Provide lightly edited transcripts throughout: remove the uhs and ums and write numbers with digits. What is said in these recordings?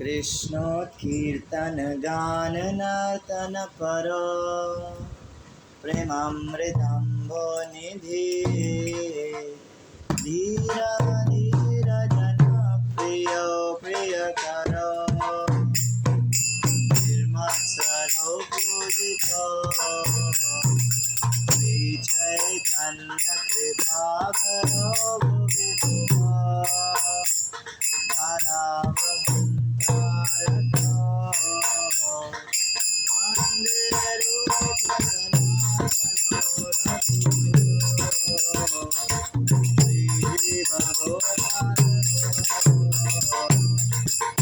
कृष्ण कीर्तन गान नर्तन करो प्रेमामृतंभो निधि धीर धीर जन प्रिय प्रिय करो निर्मत्सरो पूजितो श्री चैतन्य कृपाकरो भुवि भुवः धारावहन्तारतो वन्दे रूपसनातनो रघुनाथो श्रीभगवत्पादो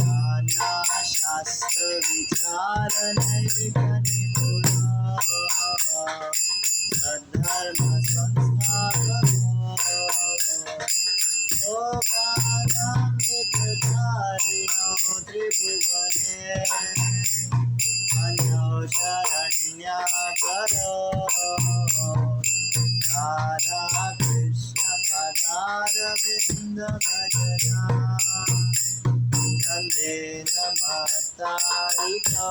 नानाशास्त्रविचारनैकनिपुणः सद्धर्मसंस्थापको लोकानां हितकारिणो त्रिभुवने अन्योशरण्याकरो राधा कृष्ण पदारविन्दभजना नन्देन महतारिको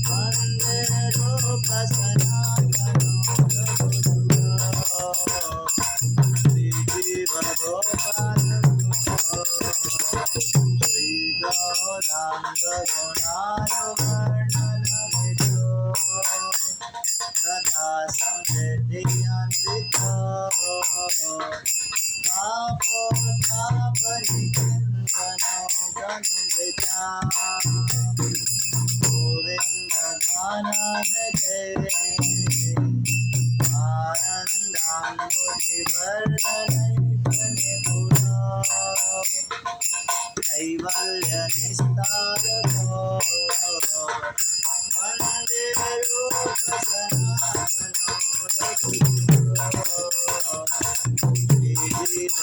वन्दे रूपसनातनो रघुजुगो श्रीजीवगोपालको श्रीगौराङ्गगुणानुवर्णनविधो सदा संहृदयान्वितो तापोतापनिकृन्तनो गनुगता गोविन्दगानामृते आनन्दाम्बुधिवर्धनैकनिपुणो कैवल्यनिस्तारको वन्दे रूपसनातनो रघुजुगो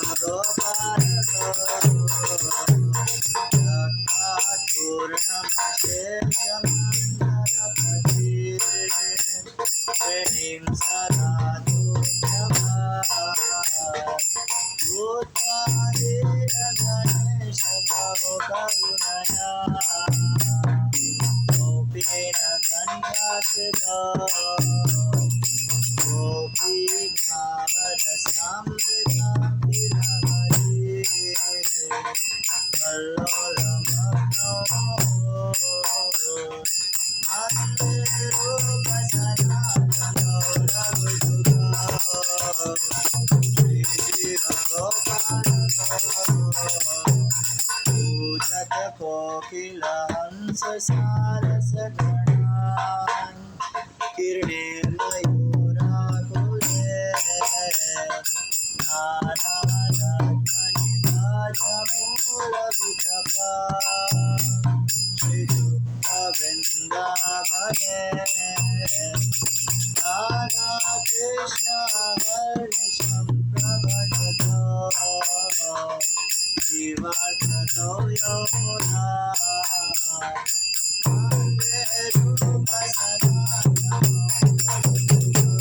श्रीजीवगोपालको रक्षातुर्णमशेषमण्डलपते प्रणिं सदा भूत्वादिरगणेशको करुणया गोपेन कण्ठाकृतो गोपीभावरसामृताभिलहरी कल्लोलमग्नो वन्दे रूपसनातनो रघुजुगो श्रीजीवगोपालको पूजत कोकिलहंससारसगणान् किरणेर्मयूराकुले नानारत्ननिभाजमूलविकपा श्रीयुक्तवृन्दावने राधाकृष्ण हर्निशं प्रभजतो जीवार्थतो यमुना वन्दे रूपसनातनो रघुजुगो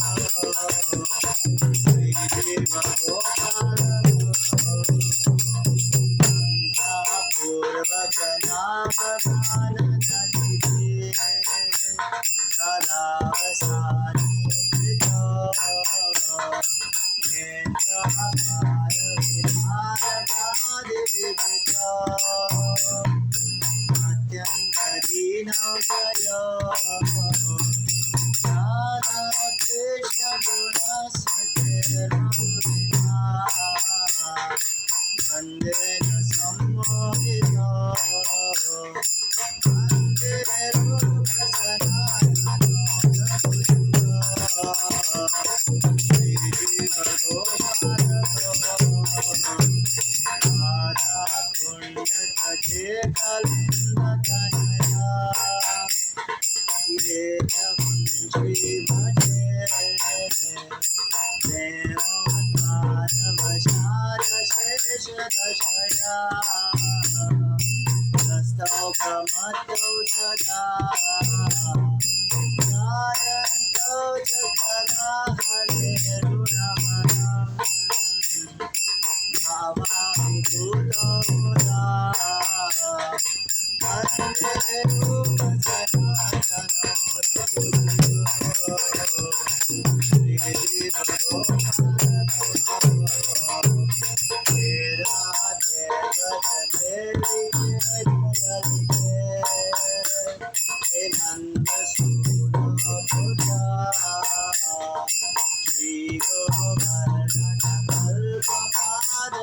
पूर्वक नामगाननदिते कलावसाने कृतो केन्द्रहारविहारकादिविजितो अत्यन्तदीनोदयो राधाकृष्ण गुणस्मृतिर्मधुरिमा नन्देन सम्मोहितो वन्दे रूपसनातनो रघुजुगो श्रीजीवगोपालको राधाकुण्डतटे कलिन्दतनया श्रीभटे देवोन्मानवशारशेषदशया रस्तौ प्रमत्तौ सदा गायन्तौ च कदा हरेरुणमनम् भावाभिभूतो मुदा रूप सनातन श्री नंद श्री गोवर्धन कल्पपाद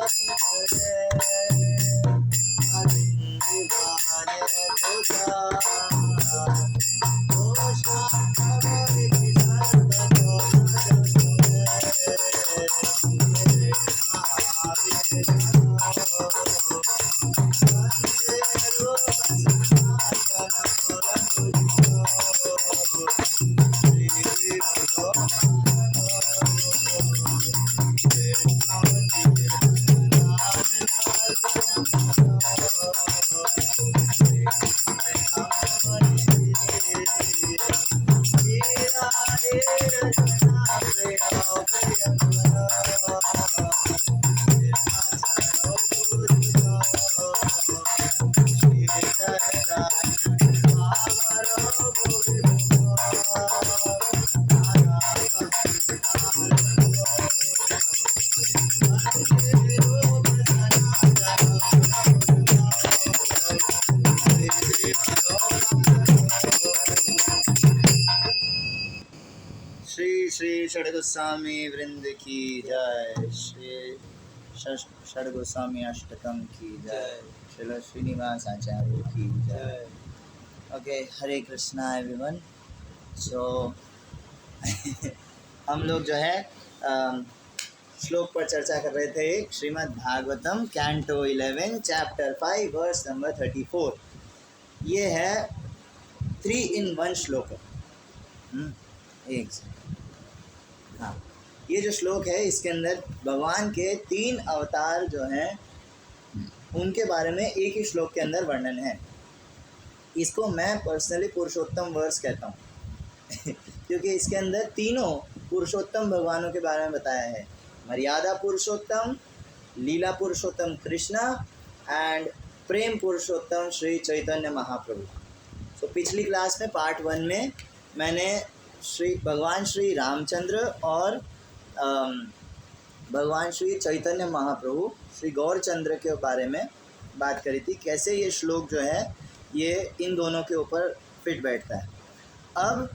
श्री षड्गोस्वामी वृंद की जय। श्री षड्गोस्वामी अष्टकम की जय। श्रील श्रीनिवास आचार्य की जय। ओके, हरे कृष्णा एवरीवन। सो हम लोग जो है श्लोक पर चर्चा कर रहे थे। Shrimad Bhagavatam canto 11 chapter 5 verse number 34। ये है 3 in 1 श्लोक। एक से हाँ, ये जो श्लोक है इसके अंदर भगवान के 3 अवतार जो हैं उनके बारे में एक ही श्लोक के अंदर वर्णन है। इसको मैं पर्सनली पुरुषोत्तम वर्स कहता हूँ क्योंकि इसके अंदर तीनों पुरुषोत्तम भगवानों के बारे में बताया है। मर्यादा पुरुषोत्तम, लीला पुरुषोत्तम कृष्णा एंड प्रेम पुरुषोत्तम श्री चैतन्य महाप्रभु। तो पिछली क्लास में पार्ट 1 में मैंने भगवान श्री रामचंद्र और भगवान श्री चैतन्य महाप्रभु श्री गौरचंद्र के बारे में बात करी थी, कैसे ये श्लोक जो है ये इन दोनों के ऊपर फिट बैठता है। अब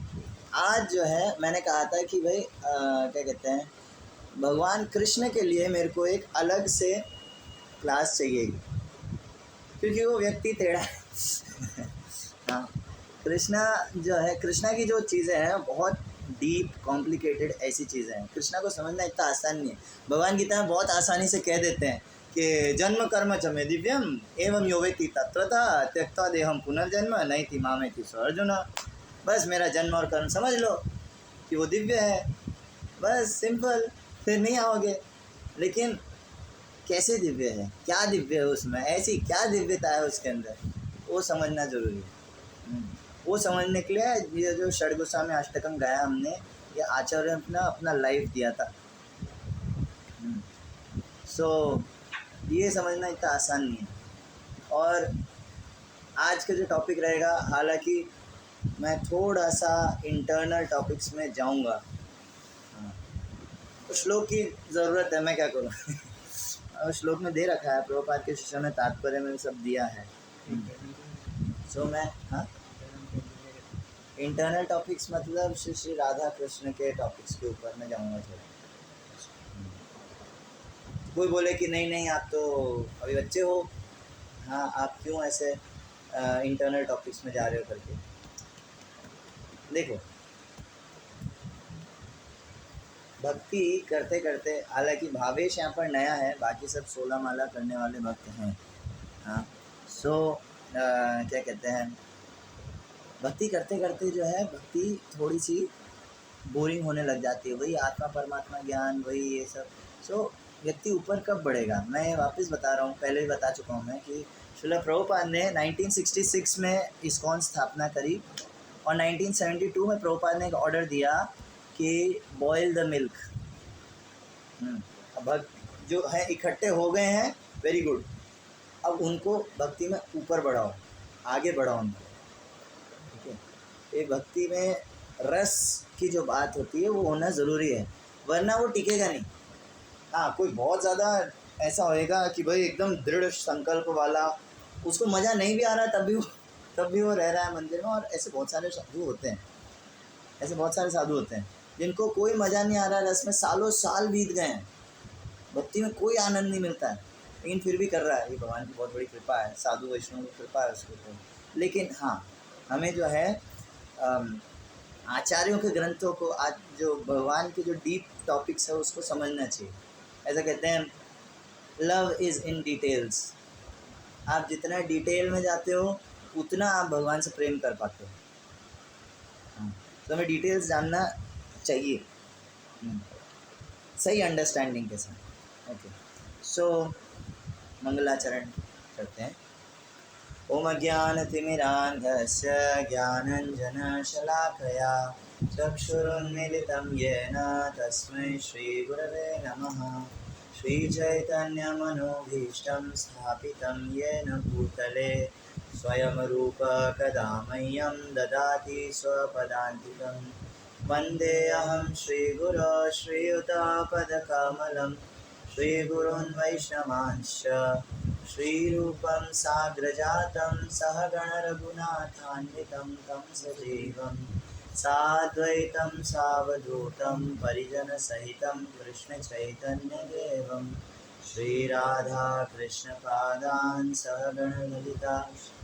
आज जो है मैंने कहा था कि भाई क्या कहते हैं, भगवान कृष्ण के लिए मेरे को एक अलग से क्लास चाहिए क्योंकि वो व्यक्ति टेढ़ा है। हाँ, कृष्णा जो है, कृष्णा की जो चीज़ें हैं बहुत डीप कॉम्प्लिकेटेड ऐसी चीज़ें हैं। कृष्णा को समझना इतना आसान नहीं है। भगवान गीता में बहुत आसानी से कह देते हैं कि जन्म कर्म च मे दिव्यम एवं यो वेत्ति तत्त्वतः त्यक्त्वा देहम पुनर्जन्म नैति मामेति स अर्जुन। बस मेरा जन्म और कर्म समझ लो कि वो दिव्य है, बस सिंपल, फिर नहीं आओगे। लेकिन कैसे दिव्य है, क्या दिव्य है उसमें, ऐसी क्या दिव्यता है उसके अंदर, वो समझना ज़रूरी है। वो समझने के लिए ये जो षड्गोस्वामी अष्टकम गाया हमने, ये आचार्य ने अपना लाइफ दिया था। सो ये समझना इतना आसान नहीं है। और आज का जो टॉपिक रहेगा, हालांकि मैं थोड़ा सा इंटरनल टॉपिक्स में जाऊंगा। श्लोक की ज़रूरत है, मैं क्या करूँ श्लोक में दे रखा है, प्रभुपाद के शिष्यों ने तात्पर्य में सब दिया है। सो मैं इंटरनल टॉपिक्स मतलब श्री राधा कृष्ण के टॉपिक्स के ऊपर मैं जाऊंगा थोड़ा। कोई बोले कि नहीं आप तो अभी बच्चे हो, हाँ आप क्यों ऐसे इंटरनल टॉपिक्स में जा रहे हो करके। देखो, भक्ति करते करते, हालांकि भावेश यहाँ पर नया है, बाकी सब 16 माला करने वाले भक्त हैं। हाँ, सो क्या कहते हैं, भक्ति करते करते जो है भक्ति थोड़ी सी बोरिंग होने लग जाती है। वही आत्मा परमात्मा ज्ञान, वही ये सब। सो व्यक्ति ऊपर कब बढ़ेगा, मैं वापस बता रहा हूँ, पहले भी बता चुका हूँ मैं कि श्रील प्रभुपाद ने 1966 में इस्कॉन स्थापना करी और 1972 में प्रभुपाद ने एक ऑर्डर दिया कि बॉयल द मिल्क। अब भक्त जो है इकट्ठे हो गए हैं, वेरी गुड, अब उनको भक्ति में ऊपर बढ़ाओ, आगे बढ़ाओ उनको। ये भक्ति में रस की जो बात होती है वो होना ज़रूरी है, वरना वो टिकेगा नहीं। हाँ, कोई बहुत ज़्यादा ऐसा होएगा कि भाई एकदम दृढ़ संकल्प वाला, उसको मज़ा नहीं भी आ रहा तब भी वो रह रहा है मंदिर में। और ऐसे बहुत सारे साधु होते हैं, ऐसे बहुत सारे साधु होते हैं जिनको कोई मज़ा नहीं आ रहा रस में, सालों साल बीत गए हैं, भक्ति में कोई आनंद नहीं मिलता है, लेकिन फिर भी कर रहा है। ये भगवान की बहुत बड़ी कृपा है, साधु वैष्णव की कृपा है उसके ऊपर। लेकिन हाँ, हमें जो है आचार्यों के ग्रंथों को, आज जो भगवान के जो डीप टॉपिक्स है उसको समझना चाहिए। ऐसा कहते हैं लव इज़ इन डिटेल्स। आप जितना डिटेल में जाते हो उतना आप भगवान से प्रेम कर पाते हो। तो हमें डिटेल्स जानना चाहिए सही अंडरस्टैंडिंग के साथ। ओके, सो मंगलाचरण करते हैं। ओम ज्ञानतिमिरान्धस्य ज्ञानञ्जनशलाकया चक्षुरुन्मीलितं येन तस्मै श्रीगुरवे नमः। श्रीचैतन्यमनोभीष्टं स्थापितं येन भूतले स्वयं रूप कदा मह्यं ददाति स्वपदान्तिकं। वन्देऽहं श्रीगुरो श्रीयुतापदकमलं श्रीगुरून् वैष्णवांश्च श्रीरूपं साग्रजातं सहगणरघुनाथान्वितं तं सजीवं साद्वैतं सावधूतं परिजनसहितं कृष्णचैतन्यदेवं श्रीराधाकृष्णपादान् सहगणललिता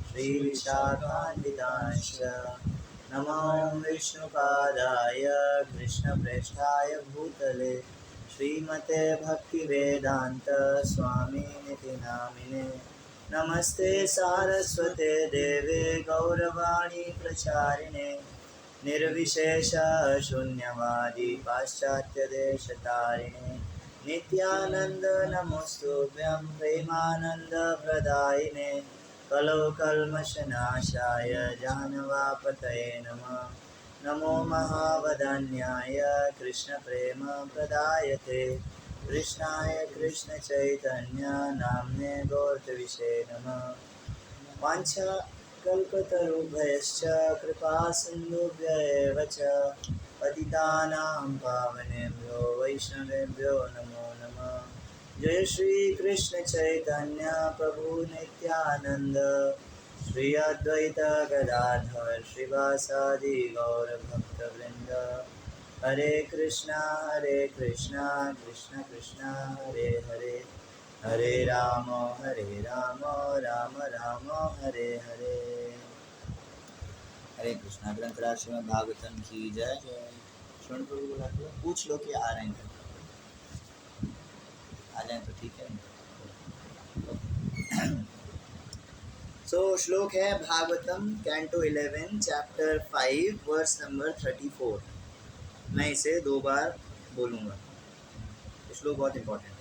श्रीविशाखान्वितांश्च। नमो विष्णुपादाय कृष्णप्रेष्ठाय भूतले श्रीमते भक्तिवेदांत स्वामिनिति नामिने। नमस्ते सारस्वते देवे गौरवाणी प्रचारिणे निर्विशेष शून्यवादी पाश्चात्यदेशतारिणे। नित्यानंद नमोस्तुभ्यं प्रेमानंद प्रदायिने कलौ कल्मषनाशाय जानवापतये नमः। नमो महावदान्याय कृष्णप्रेम प्रदायते कृष्णाय कृष्णचैतन्य नाम्ने गौरविषे नमः। वाञ्छाकल्पतरुभ्यश्च कृपासिन्धुभ्य एव च पतितानां पावनेभ्यो वैष्णवेभ्यो नमो नमः। जय श्री कृष्ण चैतन्य प्रभु नित्यानंद श्री अद्वैत गदाधर श्रीवासादि गौर भक्तवृंद। हरे कृष्णा कृष्ण कृष्ण हरे हरे, हरे राम राम राम हरे हरे। हरे कृष्णा। ग्रंथराज श्रीमद् भागवतम की जय। श्रवण प्रभु बुलाते हो, पूछ लो कि आ रहे हैं, आ जाए तो ठीक है। सो श्लोक है Bhagavatam canto 11 chapter 5 verse number 34। मैं इसे 2 बार बोलूँगा, श्लोक बहुत इम्पोर्टेंट है।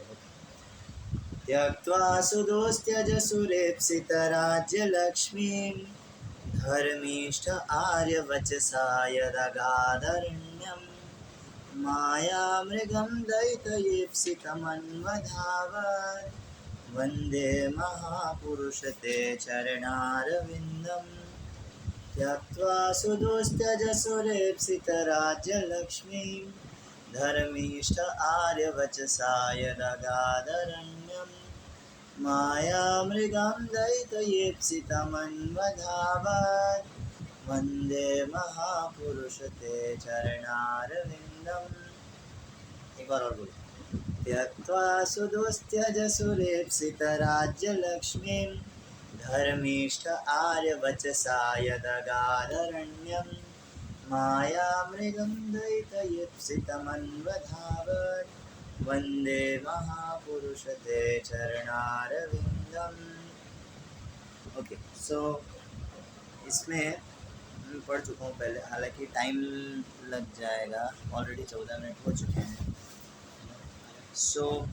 त्यक्त्वा सुदोस्त्यजसुरेप्सितराज्यलक्ष्मीं धर्मीष्ठ आर्यवचसा यदगाधरण्यं मायामृगं दयितयेप्सितमन्वधावत् वन्दे महापुरुषते चरणारविन्दम्। त्यक्त्वा सुदोस्त्यजसुरेप्सितराज्यलक्ष्मीं धर्मीष्ठ आर्यवचसा यदगाधरण्यं मायामृगं दयितयेप्सितमन्वधावत् वन्दे महापुरुषते चरणारविन्दम्। एक बार और बोलो। त्यक्त्वा सुदोस्त्यजसुरेप्सितराज्यलक्ष्मीं धर्मीष्ठ आर्यवचसा यदगाधरण्यं मायामृगं दयितयेप्सितमन्वधावत् वन्दे महापुरुषते चरणारविन्दम्। ओके, सो इसमें पढ़ चुका हूँ पहले, हालांकि टाइम लग जाएगा, ऑलरेडी 14 मिनट हो चुके हैं। सो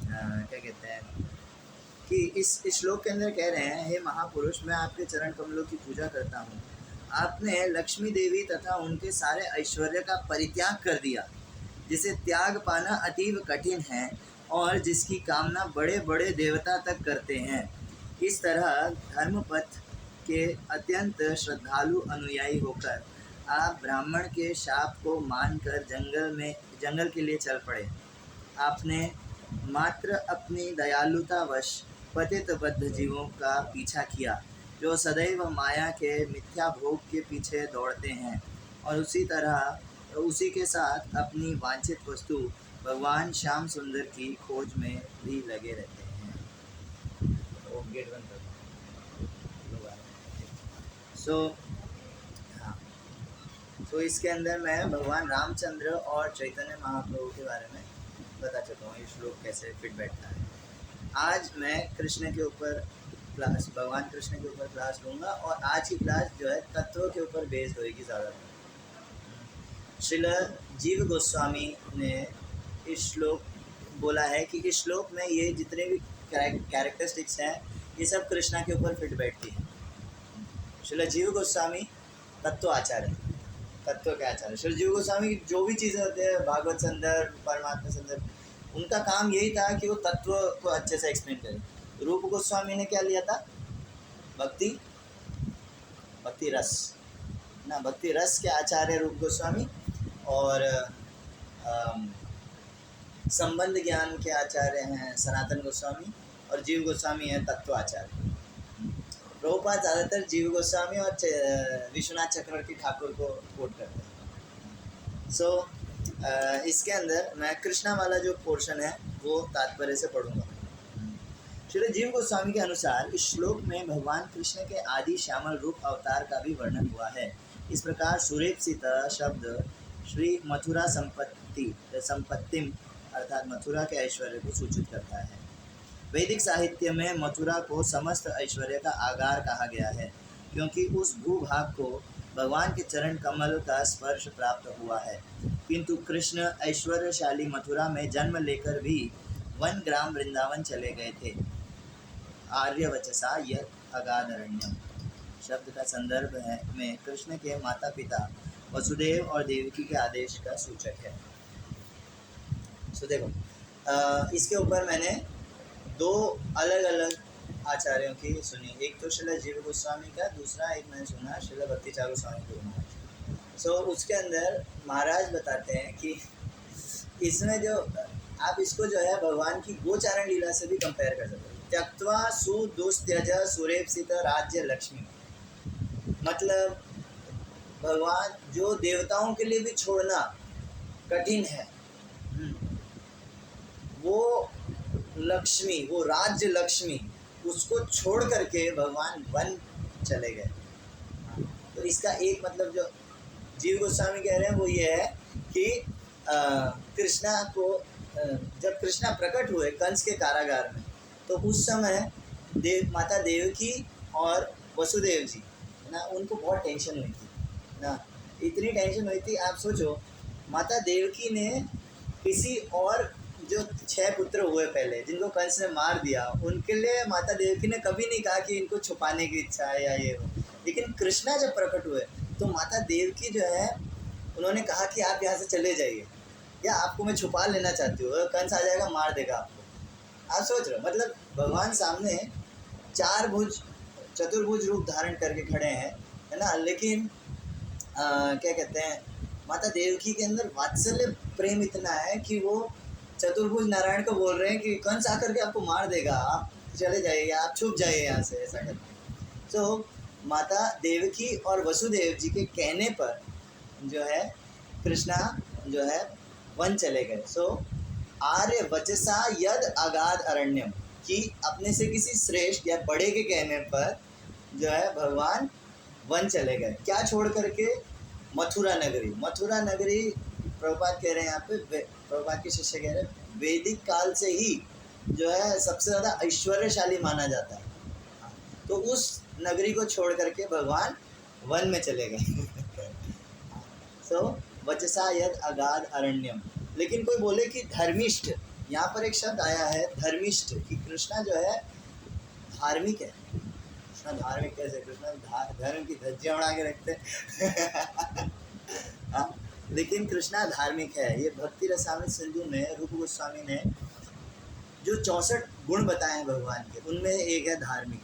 क्या कहते हैं कि इस श्लोक के अंदर कह रहे हैं, हे महापुरुष, मैं आपके चरण कमलों की पूजा करता हूँ। आपने लक्ष्मी देवी तथा उनके सारे ऐश्वर्य का परित्याग कर दिया, जिसे त्याग पाना अतीव कठिन है और जिसकी कामना बड़े बड़े देवता तक करते हैं। इस तरह धर्मपथ के अत्यंत श्रद्धालु अनुयायी होकर आप ब्राह्मण के शाप को मानकर जंगल के लिए चल पड़े। आपने मात्र अपनी दयालुतावश पतित बद्ध जीवों का पीछा किया जो सदैव माया के मिथ्या भोग के पीछे दौड़ते हैं और उसी के साथ अपनी वांछित वस्तु भगवान श्याम सुंदर की खोज में भी लगे रहते हैं। गेट बंद कर सो इसके अंदर मैं भगवान रामचंद्र और चैतन्य महाप्रभु के बारे में बता चुका हूँ। ये श्लोक कैसे फिट बैठता है। आज मैं कृष्ण के ऊपर क्लास, भगवान कृष्ण के ऊपर क्लास लूँगा और आज की क्लास जो है तत्वों के ऊपर बेस्ड होगी ज़्यादातर। श्रील जीव गोस्वामी ने इस श्लोक बोला है कि इस श्लोक में ये जितने भी कैरेक्टरिस्टिक्स हैं ये सब कृष्णा के ऊपर फिट बैठती है। श्रील जीव गोस्वामी तत्व आचार्य, तत्व के आचार्य। श्री जीव गोस्वामी की जो भी चीज़ें होते हैं, भागवत संदर्भ, परमात्मा संदर्भ, उनका काम यही था कि वो तत्व को अच्छे से एक्सप्लेन करें। रूप गोस्वामी ने क्या लिया था? भक्ति रस ना, भक्ति रस के आचार्य रूप गोस्वामी, और संबंध ज्ञान के आचार्य हैं सनातन गोस्वामी, और जीव गोस्वामी है तत्व आचार्य। प्रभुपाद ज़्यादातर जीव गोस्वामी और विश्वनाथ चक्रवर्ती ठाकुर को कोट करते हैं। इसके अंदर मैं कृष्णा वाला जो पोर्शन है वो तात्पर्य से पढ़ूंगा। श्री जीव गोस्वामी के अनुसार इस श्लोक में भगवान कृष्ण के आदि श्यामल रूप अवतार का भी वर्णन हुआ है। इस प्रकार सुरेप्सित शब्द श्री मथुरा संपत्तिम अर्थात मथुरा के ऐश्वर्य को सूचित करता है। वैदिक साहित्य में मथुरा को समस्त ऐश्वर्य का आगार कहा गया है क्योंकि उस भूभाग को भगवान के चरण कमल का स्पर्श प्राप्त हुआ है। किंतु कृष्ण ऐश्वर्यशाली मथुरा में जन्म लेकर भी 1 ग्राम वृंदावन चले गए थे। आर्यवचसा यत् अगाधरण्यम शब्द का संदर्भ है में कृष्ण के माता पिता वसुदेव और देवकी के आदेश का सूचक है। सो देखो, इसके ऊपर मैंने 2 अलग अलग आचार्यों की सुनी। एक तो श्रील जीव गोस्वामी का, दूसरा एक मैंने सुना श्रील भक्ति चारू स्वामी गुरु महाराज। उसके अंदर महाराज बताते हैं कि इसमें जो आप इसको जो है भगवान की गोचारण लीला से भी कंपेयर कर सकते हैं। त्यक्त्वा सुदुस्त्यज सुरेप्सित राज्य लक्ष्मी, मतलब भगवान जो देवताओं के लिए भी छोड़ना कठिन है, वो लक्ष्मी, वो राज्य लक्ष्मी, उसको छोड़ करके भगवान वन चले गए। तो इसका एक मतलब जो जीव गोस्वामी कह रहे हैं वो ये है कि कृष्णा को जब कृष्णा प्रकट हुए कंस के कारागार में, तो उस समय माता देवकी और वसुदेव जी ना, उनको बहुत टेंशन हुई थी ना, इतनी टेंशन हुई थी। आप सोचो, माता देवकी ने किसी और जो 6 पुत्र हुए पहले जिनको कंस ने मार दिया, उनके लिए माता देवकी ने कभी नहीं कहा कि इनको छुपाने की इच्छा है या ये हो। लेकिन कृष्णा जब प्रकट हुए तो माता देवकी जो है उन्होंने कहा कि आप यहाँ से चले जाइए, या आपको मैं छुपा लेना चाहती हूँ, कंस आ जाएगा मार देगा आपको। आप सोच रहे हो, मतलब भगवान सामने 4 भुज चतुर्भुज रूप धारण करके खड़े हैं, है ना, लेकिन क्या कहते हैं, माता देवकी के अंदर वात्सल्य प्रेम इतना है कि वो चतुर्भुज नारायण को बोल रहे हैं कि कंस आकर के आपको मार देगा, आप चले जाइए, आप छुप जाइए यहाँ से, ऐसा करके। तो माता देवकी और वसुदेव जी के कहने पर जो है कृष्णा जो है वन चले गए। आर्य वचसा यद अगाध अरण्यम, कि अपने से किसी श्रेष्ठ या बड़े के कहने पर जो है भगवान वन चले गए। क्या छोड़ करके? मथुरा नगरी। मथुरा नगरी प्रभुपाद कह रहे हैं यहाँ पे, प्रभुपाद के शिष्य कह रहे हैं, वैदिक काल से ही जो है सबसे ज़्यादा ऐश्वर्यशाली माना जाता है। तो उस नगरी को छोड़ करके भगवान वन में चले गए। वचसा यद अगाध अरण्यम। लेकिन कोई बोले कि धर्मिष्ठ, यहाँ पर एक शब्द आया है धर्मिष्ठ, कि कृष्णा जो है धार्मिक है। कृष्णा धार्मिक कैसे? कृष्णा धर्म की धज्जियाँ उड़ा के रखते हाँ, लेकिन कृष्णा धार्मिक है। ये भक्ति रसामृत सिंधु में रूप गोस्वामी ने जो 64 गुण बताए हैं भगवान के, उनमें एक है धार्मिक।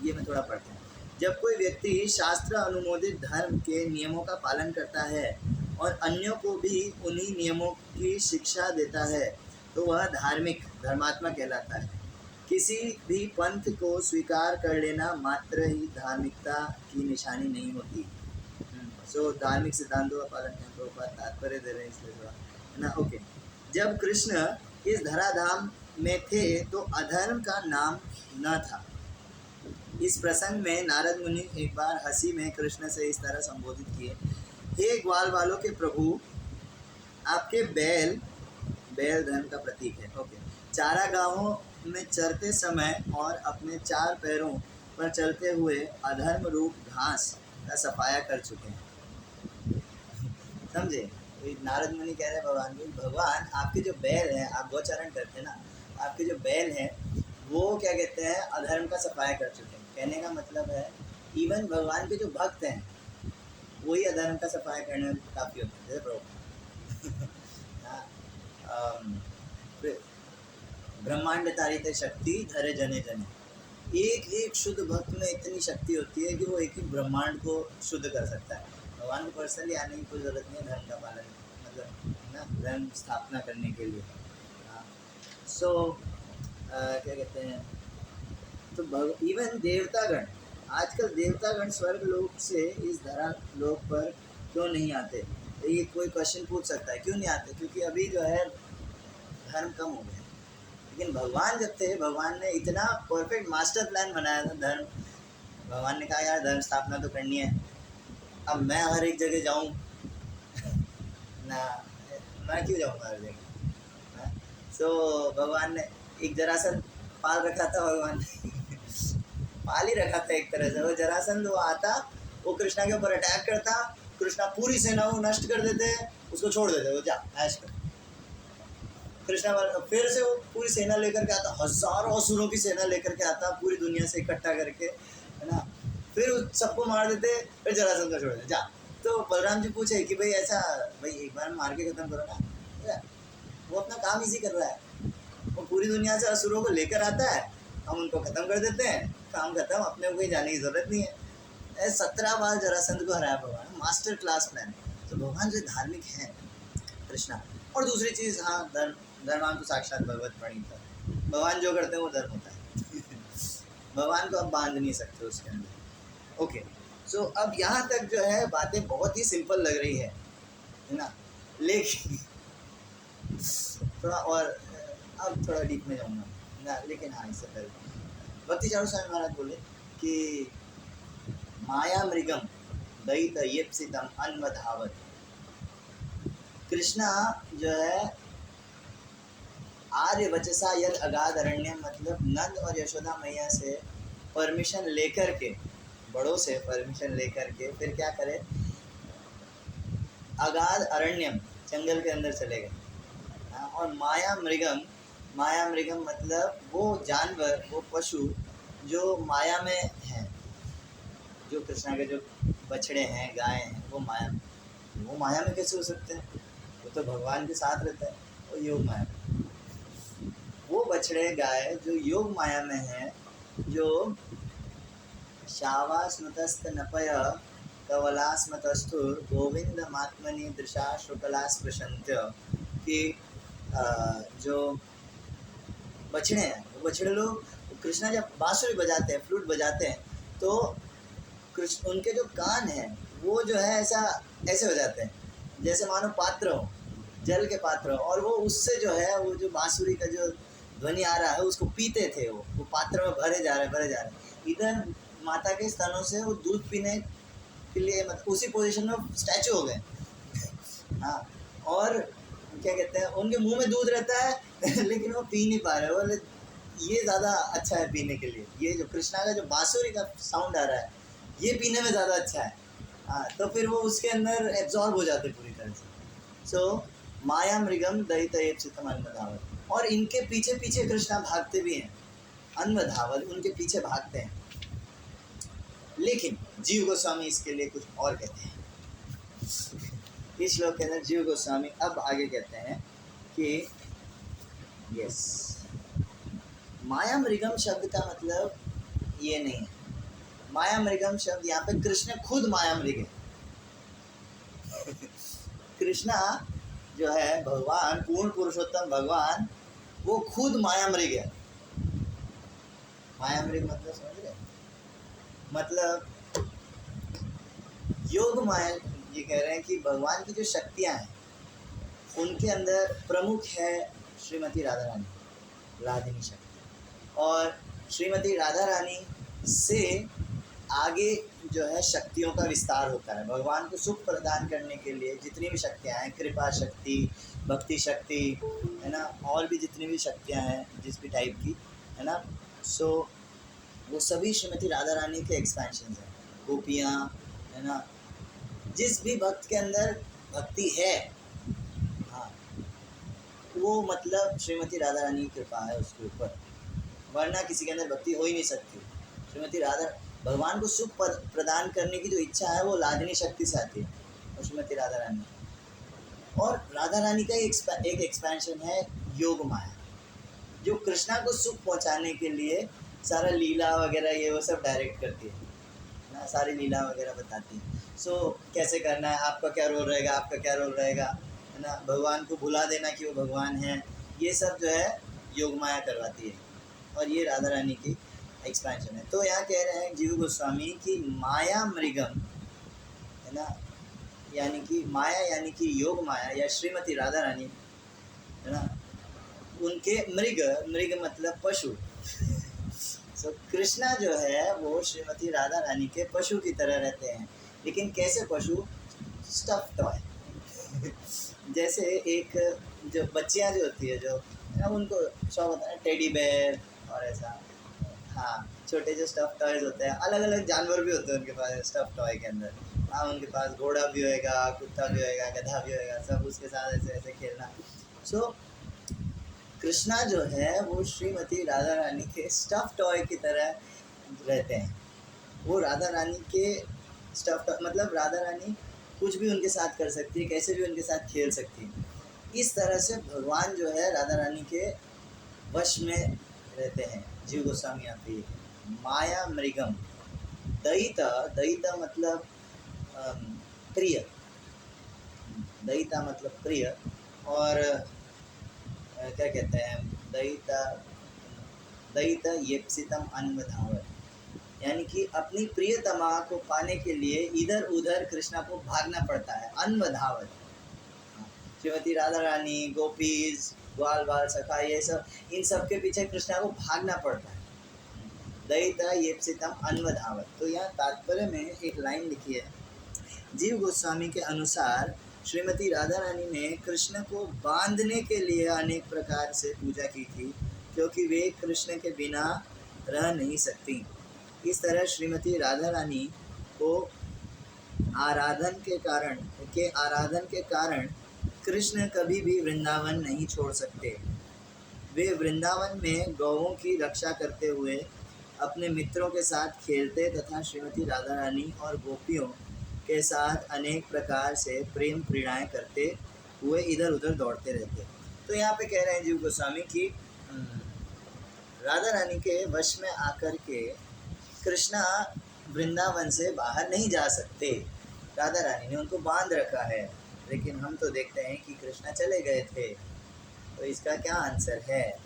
ये मैं थोड़ा पढ़ता हूँ। जब कोई व्यक्ति शास्त्र अनुमोदित धर्म के नियमों का पालन करता है और अन्यों को भी उन्हीं नियमों की शिक्षा देता है तो वह धर्मात्मा कहलाता है। किसी भी पंथ को स्वीकार कर लेना मात्र ही धार्मिकता की निशानी नहीं होती। सो धार्मिक सिद्धांतों का पालन करने को तात्पर्य दे रहे हैं इसलिए थोड़ा है ना। ओके, जब कृष्ण इस धराधाम में थे तो अधर्म का नाम न था। इस प्रसंग में नारद मुनि एक बार हंसी में कृष्ण से इस तरह संबोधित किए, हे ग्वाल वालों के प्रभु, आपके बैल धर्म का प्रतीक है। ओके, चारागाहों में चरते समय और अपने चार पैरों पर चलते हुए अधर्म रूप घास का सफाया कर चुके हैं। समझे? नारद मुनि कह रहे हैं भगवान को, भगवान आपके जो बैल हैं, आप गौचारण करते हैं ना, आपके जो बैल हैं वो क्या कहते हैं, अधर्म का सफाया कर चुके हैं। कहने का मतलब है इवन भगवान के जो भक्त हैं वही अधर्म का सफाया करने में काफ़ी होते हैं। जैसे ब्रह्मांड तारित शक्ति धरे जने जने। एक शुद्ध भक्त में इतनी शक्ति होती है कि वो एक ही ब्रह्मांड को शुद्ध कर सकता है। भगवान को पर्सनली आने की कोई ज़रूरत नहीं है धर्म का पालन, मतलब ना, धर्म स्थापना करने के लिए। सो क्या कहते हैं, तो इवन देवतागण, आजकल देवतागण स्वर्ग लोक से इस धरा लोक पर क्यों नहीं आते? तो ये कोई क्वेश्चन पूछ सकता है, क्यों नहीं आते? क्योंकि अभी जो है धर्म कम हो गया। लेकिन भगवान जब थे, भगवान ने इतना परफेक्ट मास्टर प्लान बनाया था धर्म। भगवान ने कहा यार धर्म स्थापना तो करनी है, अब मैं हर एक जगह जाऊँ ना, मैं क्यों जाऊँगा हर जगह। सो भगवान ने एक जरासंध पाल रखा था, भगवान ने पाल ही रखा था एक तरह से। वो जरासंध वो आता, वो कृष्णा के ऊपर अटैक करता, कृष्णा पूरी सेना को नष्ट कर देते, उसको छोड़ देते, वो जा ऐश कर। कृष्णा फिर से वो पूरी सेना लेकर के आता, हजारों असुरों की सेना लेकर के आता, पूरी दुनिया से इकट्ठा करके, है ना, फिर सबको मार देते, फिर जरासंध को छोड़ देते, जा। तो बलराम जी पूछे कि भाई ऐसा, भाई एक बार मार के खत्म करो ना। वो अपना काम इसी कर रहा है, वो पूरी दुनिया से असुरों को लेकर आता है, हम उनको ख़त्म कर देते हैं, काम खत्म, अपने को कहीं जाने की ज़रूरत नहीं है। 17 बार जरासंध को हराया भगवान, मास्टर क्लास प्लान। तो भगवान जो धार्मिक हैं कृष्णा। और दूसरी चीज़, हाँ, धर्मान तो साक्षात भगवत प्रणीत है। भगवान जो करते हैं वो धर्म होता है भगवान को अब बांध नहीं सकते उसके अंदर। ओके, सो अब यहाँ तक जो है बातें बहुत ही सिंपल लग रही है ना, लेकिन थोड़ा और अब थोड़ा डीप में जाऊँगा ना। लेकिन हाँ, इससे पहले भक्ति चारू स्वामी महाराज बोले कि माया मृगम दयित येप्सितम अन्वधावत। कृष्णा जो है आर्य वचसा यद अगाध अरण्य, मतलब नंद और यशोदा मैया से परमिशन लेकर के, बड़ों से परमिशन लेकर के फिर क्या करे, अगाध अरण्यम, जंगल के अंदर चले गए। और माया मृगम मतलब वो जानवर, वो पशु जो माया में हैं, जो कृष्णा के जो बछड़े हैं, गाय हैं, वो माया में कैसे हो सकते हैं? वो तो भगवान के साथ रहता है, वो योग माया में। वो बछड़े गाय जो योग माया में हैं, जो शावास्मतस्त नपय कवलास्मतस्थुर गोविंद मात्मनि दृशा शुक्ला स्पृशंत्य, कि जो बछड़े हैं, वो बछड़े लोग कृष्णा जब बांसुरी बजाते हैं, फ्लूट बजाते हैं, तो कृष्ण उनके जो कान हैं वो जो है ऐसे हो जाते हैं जैसे मानो पात्र हो, जल के पात्र हो, और वो उससे जो है वो जो बांसुरी का जो ध्वनि आ रहा है उसको पीते थे, वो पात्र में भरे जा रहे। इधर माता के स्तनों से वो दूध पीने के लिए, मतलब उसी पोजीशन में स्टैचू हो गए हाँ, और क्या कहते हैं, उनके मुंह में दूध रहता है लेकिन वो पी नहीं पा रहे। बोले ये ज़्यादा अच्छा है पीने के लिए, ये जो कृष्णा का जो बांसुरी का साउंड आ रहा है ये पीने में ज़्यादा अच्छा है। हाँ, तो फिर वो उसके अंदर एब्जॉर्ब हो जाते पूरी तरह से। सो माया मृगम दयित येप्सितम अन्वधावत, और इनके पीछे पीछे कृष्णा भागते भी हैं, अन्वधावत, उनके पीछे भागते हैं। लेकिन जीव गोस्वामी इसके लिए कुछ और कहते हैं। इस श्लोक के अंदर जीव गोस्वामी अब आगे कहते हैं कि यस, माया मृगम शब्द का मतलब ये नहीं है। माया मृगम शब्द यहाँ पे कृष्ण खुद माया मृग है। कृष्णा जो है भगवान, पूर्ण पुरुषोत्तम भगवान, वो खुद माया मृग है। माया मृग मतलब समझ रहे? मतलब योग माया, ये कह रहे हैं कि भगवान की जो शक्तियाँ हैं उनके अंदर प्रमुख है श्रीमती राधा रानी, राधिनी शक्ति। और श्रीमती राधा रानी से आगे जो है शक्तियों का विस्तार होता है। भगवान को सुख प्रदान करने के लिए जितनी भी शक्तियाँ हैं, कृपा शक्ति, भक्ति शक्ति, है ना, और भी जितनी भी शक्तियाँ हैं जिस भी टाइप की, है ना, सो वो सभी श्रीमती राधा रानी के एक्सपेंशन हैं। गोपियाँ, है ना, जिस भी भक्त के अंदर भक्ति है, हाँ, वो मतलब श्रीमती राधा रानी की कृपा है उसके ऊपर, वरना किसी के अंदर भक्ति हो ही नहीं सकती। श्रीमती राधा, भगवान को सुख प्रदान करने की जो इच्छा है वो लादिनी शक्ति से आती है, और श्रीमती राधा रानी। और राधा रानी का एक एक्सपेंशन है योग माया, जो कृष्णा को सुख पहुंचाने के लिए सारा लीला वगैरह ये वो सब डायरेक्ट करती है ना, सारी लीला वगैरह बताती है। सो कैसे करना है, आपका क्या रोल रहेगा, आपका क्या रोल रहेगा, है ना, भगवान को भुला देना कि वो भगवान है, ये सब जो है योग माया करवाती है। और ये राधा रानी की एक्सपेंशन है। तो यहाँ कह रहे हैं जीव गोस्वामी की माया मृगम, है ना, यानी कि माया यानी कि योग माया या श्रीमती राधा रानी, है ना, उनके मृग, मृग मतलब पशु। सो कृष्णा जो है वो श्रीमती राधा रानी के पशु की तरह रहते हैं। लेकिन कैसे पशु? Stuff toy. जैसे एक जो बच्चियाँ जो होती है, जो ना, उनको शौक होता है टेडी बेयर और ऐसा, हाँ, छोटे जो स्टफ टॉयज होते हैं, अलग अलग जानवर भी होते हैं उनके पास स्टफ टॉय के अंदर। हाँ, उनके पास घोड़ा भी होएगा, कुत्ता भी होएगा, गधा भी होएगा, सब उसके साथ ऐसे ऐसे खेलना। सो कृष्णा जो है वो श्रीमती राधा रानी के स्टफ टॉय की तरह रहते हैं। वो राधा रानी के स्टफ टॉय, मतलब राधा रानी कुछ भी उनके साथ कर सकती है, कैसे भी उनके साथ खेल सकती है। इस तरह से भगवान जो है राधा रानी के वश में रहते हैं। जीव गोस्वामी यहाँ पे माया मृगम, दयिता, दयिता मतलब प्रिय, दयिता मतलब प्रिय, और क्या कहते हैं, दयिता, दयिता येप्सितम अन्वधावत, यानी कि अपनी प्रियतमा को पाने के लिए इधर उधर कृष्णा को भागना पड़ता है। अन्वधावत, श्रीमती राधा रानी, गोपीज, ग्वाल बाल सखा, ये सब, इन सब के पीछे कृष्णा को भागना पड़ता है। दयिता येप्सितम अन्वधावत। तो यहाँ तात्पर्य में एक लाइन लिखी है, जीव गोस्वामी के अनुसार श्रीमती राधा रानी ने कृष्ण को बांधने के लिए अनेक प्रकार से पूजा की थी, क्योंकि वे कृष्ण के बिना रह नहीं सकती। इस तरह श्रीमती राधा रानी को आराधन के कारण कृष्ण कभी भी वृंदावन नहीं छोड़ सकते। वे वृंदावन में गौओं की रक्षा करते हुए अपने मित्रों के साथ खेलते तथा श्रीमती राधा रानी और गोपियों के साथ अनेक प्रकार से प्रेम क्रीड़ाएँ करते हुए इधर उधर दौड़ते रहते। तो यहाँ पे कह रहे हैं जीव गोस्वामी की राधा रानी के वश में आकर के कृष्णा वृंदावन से बाहर नहीं जा सकते, राधा रानी ने उनको बांध रखा है। लेकिन हम तो देखते हैं कि कृष्णा चले गए थे। तो इसका क्या आंसर है?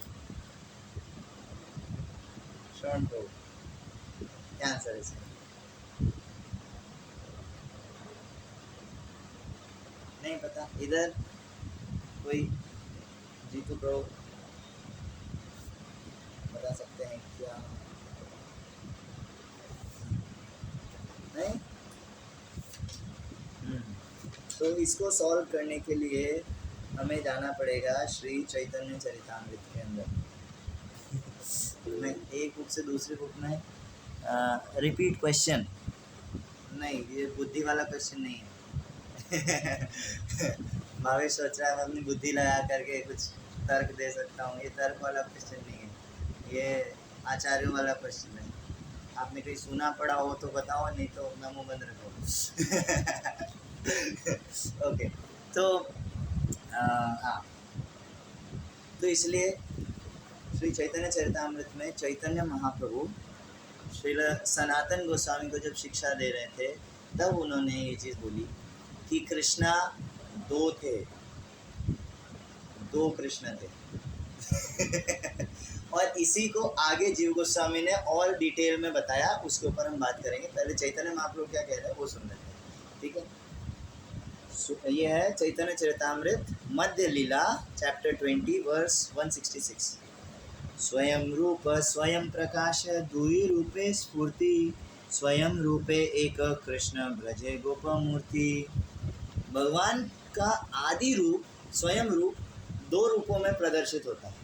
श्रवण को क्या आंसर है इसका? नहीं पता? इधर कोई जीतू प्रो बता सकते हैं क्या? नहीं? तो इसको सॉल्व करने के लिए हमें जाना पड़ेगा श्री चैतन्य चरितामृत के अंदर। मैं एक बुक से दूसरी बुक में रिपीट क्वेश्चन नहीं, ये बुद्धि वाला क्वेश्चन नहीं है। भावेश सोच रहा है मैं अपनी बुद्धि लगा करके कुछ तर्क दे सकता हूँ, ये तर्क वाला क्वेश्चन नहीं है, ये आचार्यों वाला क्वेश्चन है। आपने कहीं सुना पड़ा हो तो बताओ, नहीं तो अपना मुँह बंद रखो। ओके, तो हाँ, तो इसलिए श्री चैतन्य चरितामृत में चैतन्य महाप्रभु श्रील सनातन गोस्वामी को जब शिक्षा दे रहे थे तब उन्होंने ये चीज़ बोली कि कृष्णा दो थे, दो कृष्ण थे। और इसी को आगे जीव गोस्वामी ने और डिटेल में बताया, उसके ऊपर हम बात करेंगे। पहले चैतन्य महाप्रभु क्या कह रहे हैं वो सुन लेते हैं, ठीक है। ये है चैतन्य चरितामृत मध्य लीला चैप्टर 20 वर्स 166। स्वयं रूप स्वयं प्रकाश दुई रूपे स्फूर्ति, स्वयं रूपे एक कृष्ण ब्रजे गोप मूर्ति। भगवान का आदि रूप स्वयं रूप दो रूपों में प्रदर्शित होता है।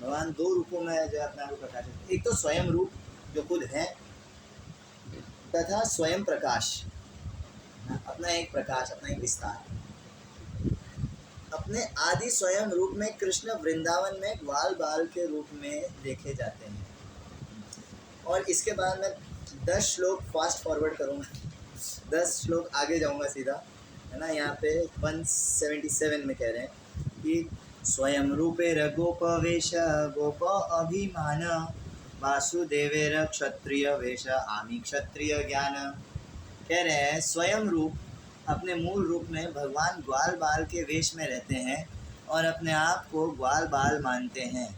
भगवान दो रूपों में जो अपने आप को प्रकाशित, एक तो स्वयं रूप जो खुद है, तथा स्वयं प्रकाश, अपना एक प्रकाश, अपना एक विस्तार। अपने आदि स्वयं रूप में कृष्ण वृंदावन में ग्वाल बाल के रूप में देखे जाते हैं। और इसके बाद मैं 10 श्लोक फास्ट फॉरवर्ड करूँगा, 10 श्लोक आगे जाऊँगा सीधा, है ना। यहाँ पे 177 में कह रहे हैं कि स्वयं रूपेर गोप वेश गोप अभिमान, वासुदेवेर क्षत्रिय वेश आमी क्षत्रिय ज्ञान। कह रहे हैं स्वयं रूप अपने मूल रूप में भगवान ग्वाल बाल के वेश में रहते हैं और अपने आप को ग्वाल बाल मानते हैं।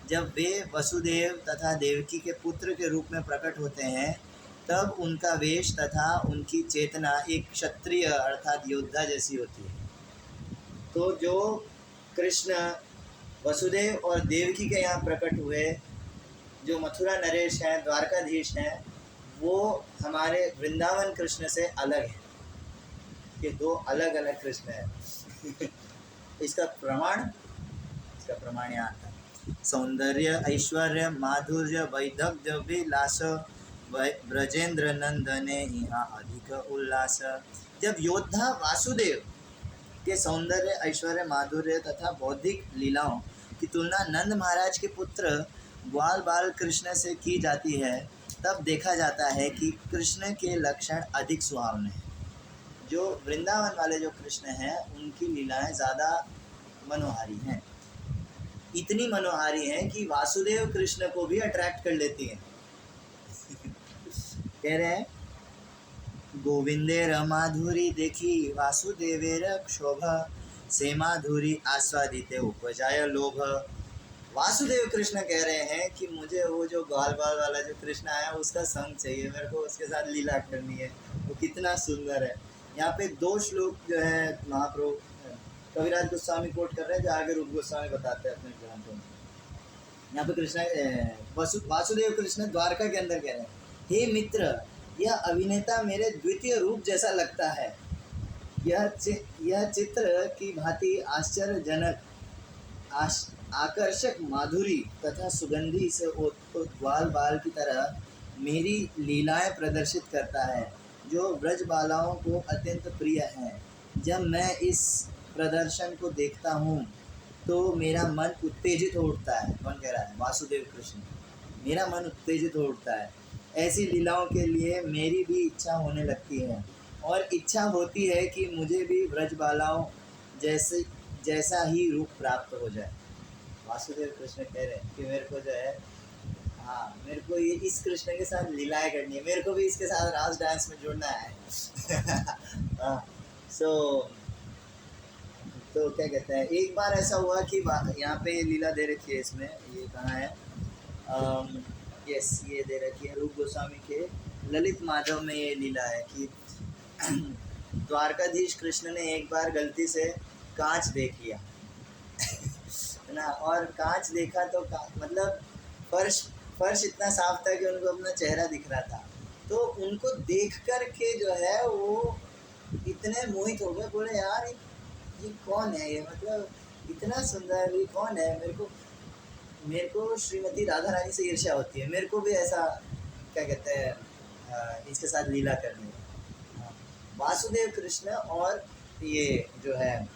जब वे वसुदेव तथा देवकी के पुत्र के रूप में प्रकट होते हैं तब उनका वेश तथा उनकी चेतना एक क्षत्रिय अर्थात योद्धा जैसी होती है। तो जो कृष्ण वसुदेव और देवकी के यहाँ प्रकट हुए, जो मथुरा नरेश हैं, द्वारकाधीश हैं, वो हमारे वृंदावन कृष्ण से अलग है। ये दो अलग अलग कृष्ण हैं। इसका प्रमाण यहाँ आता है। सौंदर्य ऐश्वर्य माधुर्य वैदग्ध्य विलास, ब्रजेंद्र नंदने यहाँ अधिक उल्लास। जब योद्धा वासुदेव के सौंदर्य ऐश्वर्य माधुर्य तथा बौद्धिक लीलाओं की तुलना नंद महाराज के पुत्र ग्वाल बाल कृष्ण से की जाती है, तब देखा जाता है कि कृष्ण के लक्षण अधिक सुहावने हैं। जो वृंदावन वाले जो कृष्ण हैं उनकी लीलाएं ज़्यादा मनोहारी हैं, इतनी मनोहारी हैं कि वासुदेव कृष्ण को भी अट्रैक्ट कर लेती हैं। कह रहे हैं गोविंदेर माधुरी देखी वासुदेवेर क्षोभ, से माधुरी आस्वादिते उपजाय लोभ। वासुदेव कृष्ण कह रहे हैं कि मुझे वो जो ग्वाल बाल वाला जो कृष्ण आया उसका संग चाहिए, मेरे को उसके साथ लीला करनी है, वो कितना सुंदर है। यहाँ पे 2 श्लोक जो है महाप्रभु कविराज गोस्वामी कोट कर रहे हैं, जो आगे रूप गोस्वामी बताते हैं अपने ग्रंथों में। यहाँ पे कृष्ण वासुदेव कृष्ण द्वारका के अंदर कह रहे हैं, हे मित्र, यह अभिनेता मेरे द्वितीय रूप जैसा लगता है। यह चित्र की भांति आश्चर्यजनक आकर्षक माधुरी तथा सुगंधी से ग्वाल बाल की तरह मेरी लीलाएं प्रदर्शित करता है, जो ब्रज बालाओं को अत्यंत प्रिय हैं। जब मैं इस प्रदर्शन को देखता हूँ तो मेरा मन उत्तेजित हो उठता है। कौन कह रहा है? वासुदेव कृष्ण। मेरा मन उत्तेजित हो उठता है। ऐसी लीलाओं के लिए मेरी भी इच्छा होने लगती है और इच्छा होती है कि मुझे भी ब्रज बालाओं जैसा ही रूप प्राप्त हो जाए। वासुदेव कृष्ण कह रहे हैं कि मेरे को जो है, हाँ, मेरे को ये इस कृष्ण के साथ लीलाएं करनी है, मेरे को भी इसके साथ रास डांस में जुड़ना है। तो क्या कहते हैं, एक बार ऐसा हुआ कि यहाँ पे लीला दे रखी है इसमें, ये कहाँ है, यस, ये दे रखी है रूप गोस्वामी के ललित माधव में। ये लीला है कि द्वारकाधीश कृष्ण ने एक बार गलती से कांच देख लिया है ना, और कांच देखा तो मतलब फर्श इतना साफ था कि उनको अपना चेहरा दिख रहा था। तो उनको देख कर के जो है वो इतने मोहित हो गए, बोले यार ये कौन है, ये मतलब इतना सुंदर, ये कौन है, मेरे को श्रीमती राधा रानी से ईर्ष्या होती है, मेरे को भी ऐसा क्या कहते हैं इसके साथ लीला करनी है। वासुदेव कृष्ण और ये जो है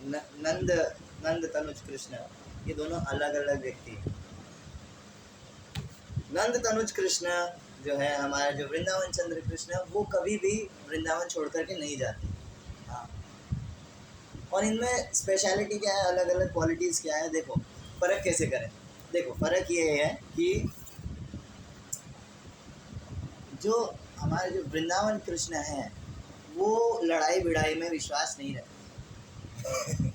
नंद तनुज कृष्ण, ये दोनों अलग अलग व्यक्ति हैं। नंद तनुज कृष्ण जो है हमारा जो वृंदावन चंद्र कृष्ण, वो कभी भी वृंदावन छोड़ करके नहीं जाते। हाँ, और इनमें स्पेशलिटी क्या है, अलग अलग क्वालिटीज़ क्या है, देखो फ़र्क कैसे करें। देखो फ़र्क ये है कि जो हमारे जो वृंदावन कृष्ण हैं वो लड़ाई भिड़ाई में विश्वास नहीं रखते।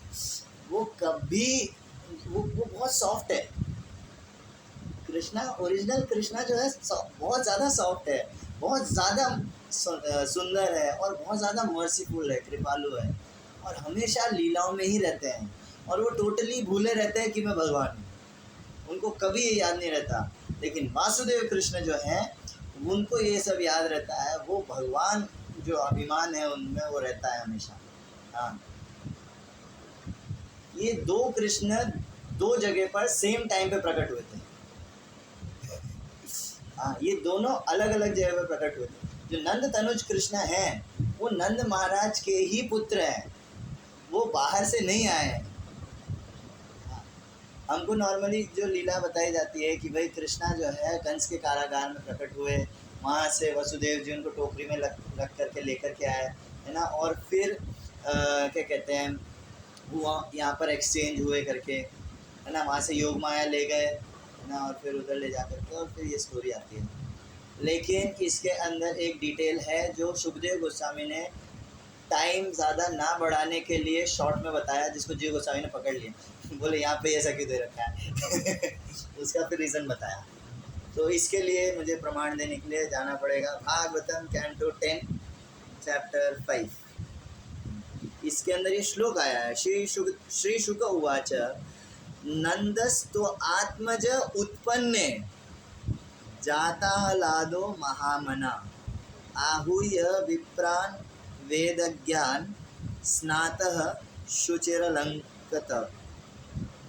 वो कभी वो बहुत सॉफ्ट है। कृष्णा, ओरिजिनल कृष्णा जो है बहुत ज़्यादा सॉफ्ट है, बहुत ज़्यादा सुंदर है और बहुत ज़्यादा मर्सीफुल है, कृपालु है, और हमेशा लीलाओं में ही रहते हैं। और वो टोटली भूले रहते हैं कि मैं भगवान हूँ, उनको कभी ये याद नहीं रहता। लेकिन वासुदेव कृष्ण जो हैं उनको ये सब याद रहता है, वो भगवान जो अभिमान है उनमें वो रहता है हमेशा। हाँ, ये दो कृष्ण दो जगह पर सेम टाइम पे प्रकट हुए थे। हाँ, ये दोनों अलग अलग जगह पर प्रकट हुए थे। जो नंद तनुज कृष्ण हैं वो नंद महाराज के ही पुत्र हैं, वो बाहर से नहीं आए हैं। हमको नॉर्मली जो लीला बताई जाती है कि भाई कृष्णा जो है कंस के कारागार में प्रकट हुए, वहाँ से वसुदेव जी उनको टोकरी में रख करके लेकर के आए, है ना, और फिर क्या कहते हैं हुआ यहाँ पर एक्सचेंज हुए करके, है ना, वहाँ से योग माया ले गए, है ना, और फिर उधर ले जा करके और फिर ये स्टोरी आती है। लेकिन इसके अंदर एक डिटेल है जो सुखदेव गोस्वामी ने टाइम ज़्यादा ना बढ़ाने के लिए शॉर्ट में बताया, जिसको जीव गोस्वामी ने पकड़ लिया। बोले यहाँ पे ऐसा क्यों दे रखा है। उसका फिर रीज़न बताया। तो इसके लिए मुझे प्रमाण देने के लिए जाना पड़ेगा भागवतम कैंटो 10 चैप्टर 5। इसके अंदर ये श्लोक आया है, श्री शुक उवाच नंदस्तु आत्मज उत्पन्ने जाताहलादो महामना आहूय विप्रान वेदज्ञान स्नातः शुचिरलंकत।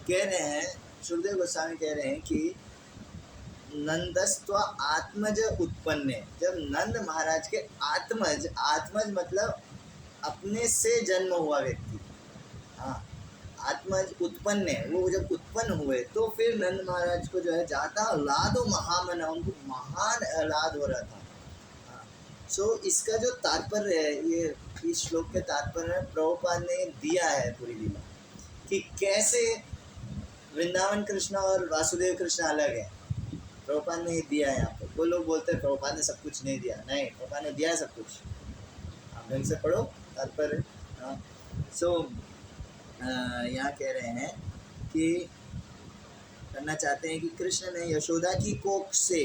कह रहे हैं, सुखदेव गोस्वामी कह रहे हैं कि नंदस्त्व आत्मज उत्पन्ने, जब नंद महाराज के आत्मज, आत्मज मतलब अपने से जन्म हुआ व्यक्ति, हाँ, आत्मज उत्पन्न, वो जब उत्पन्न हुए तो फिर नंद महाराज को जो है जाता लादो महामना, उनको महान आह्लाद हो रहा था। सो इसका जो तात्पर्य है, ये इस श्लोक के तात्पर्य में प्रभुपाद ने दिया है पूरी लीला कि कैसे वृंदावन कृष्ण और वासुदेव कृष्ण अलग है। प्रभुपाद ने ही दिया है यहाँ पर। वो लोग बोलते हैं प्रभुपाद ने सब कुछ नहीं दिया, नहीं, प्रभुपाद ने दिया है सब कुछ। आप ढंग से पढ़ो तात्पर्य। सो यहाँ कह रहे हैं कि करना चाहते हैं कि कृष्ण ने यशोदा की कोख से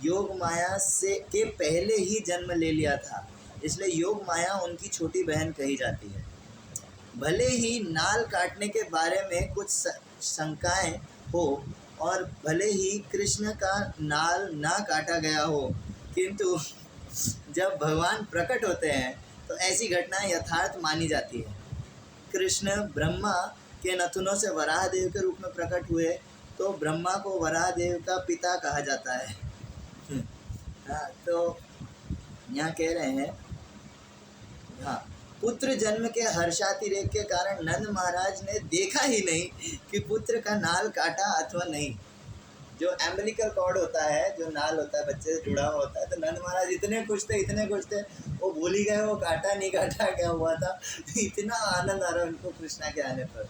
योग माया से के पहले ही जन्म ले लिया था, इसलिए योग माया उनकी छोटी बहन कही जाती है। भले ही नाल काटने के बारे में कुछ शंकाएं हो और भले ही कृष्ण का नाल ना काटा गया हो, किंतु जब भगवान प्रकट होते हैं तो ऐसी घटना यथार्थ मानी जाती है। कृष्ण ब्रह्मा के नथुनों से वराह देव के रूप में प्रकट हुए तो ब्रह्मा को वराह देव का पिता कहा जाता है। हाँ, तो यहाँ कह रहे हैं, हाँ, पुत्र जन्म के हर्षातिरेक के कारण नंद महाराज ने देखा ही नहीं कि पुत्र का नाल काटा अथवा नहीं। जो एम्बिलिकल कॉर्ड होता है, जो नाल होता है बच्चे से जुड़ा हुआ होता है, तो नंद महाराज इतने खुश थे, वो भूल ही गए वो काटा नहीं काटा क्या हुआ था। इतना आनंद आ रहा है उनको कृष्णा के आने पर।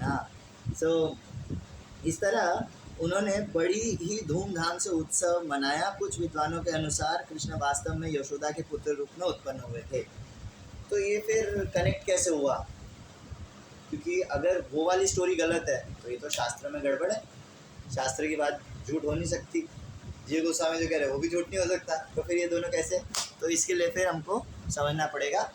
हाँ, सो इस तरह उन्होंने बड़ी ही धूमधाम से उत्सव मनाया। कुछ विद्वानों के अनुसार कृष्ण वास्तव में यशोदा के पुत्र रूप में उत्पन्न हुए थे। तो ये फिर कनेक्ट कैसे हुआ? क्योंकि अगर वो वाली स्टोरी गलत है तो ये तो शास्त्र में गड़बड़ है, शास्त्र की बात झूठ हो नहीं सकती। जी गोस्वामी जो कह रहे हैं वो भी झूठ नहीं हो सकता, तो फिर ये दोनों कैसे? तो इसके लिए फिर हमको समझना पड़ेगा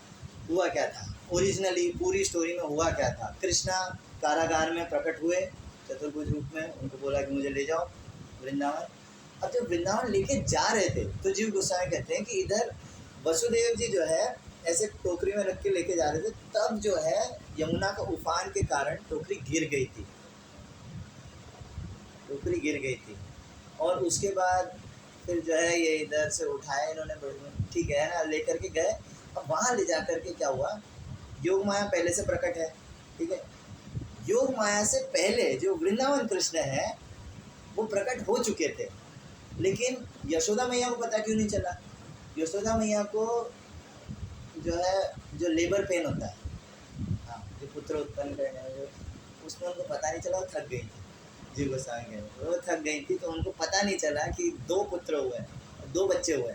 हुआ क्या था ओरिजिनली, पूरी स्टोरी में हुआ क्या था। कृष्णा कारागार में प्रकट हुए चतुर्भुज रूप में, उनको बोला कि मुझे ले जाओ वृंदावन। अब जब वृंदावन लेके जा रहे थे तो जीव गोस्वामी कहते हैं कि इधर वसुदेव जी जो है ऐसे टोकरी में रख के लेके जा रहे थे, तब जो है यमुना का उफान के कारण टोकरी गिर गई थी, टोकरी गिर गई थी। और उसके बाद फिर जो है ये इधर से उठाए इन्होंने, ठीक है ना, लेकर के गए। अब वहाँ ले जा करके क्या हुआ, योग माया पहले से प्रकट है, ठीक है। योग माया से पहले जो वृंदावन कृष्ण है वो प्रकट हो चुके थे, लेकिन यशोदा मैया को पता क्यों नहीं चला? यशोदा मैया को जो है जो लेबर पेन होता है, हाँ, जो पुत्र उत्पन्न करने में, उसमें उनको पता नहीं चला, वो थक गई थी। जी गोस्वामी कह रहे वो थक गई थी, तो उनको पता नहीं चला कि 2 पुत्र हुए, 2 बच्चे हुए।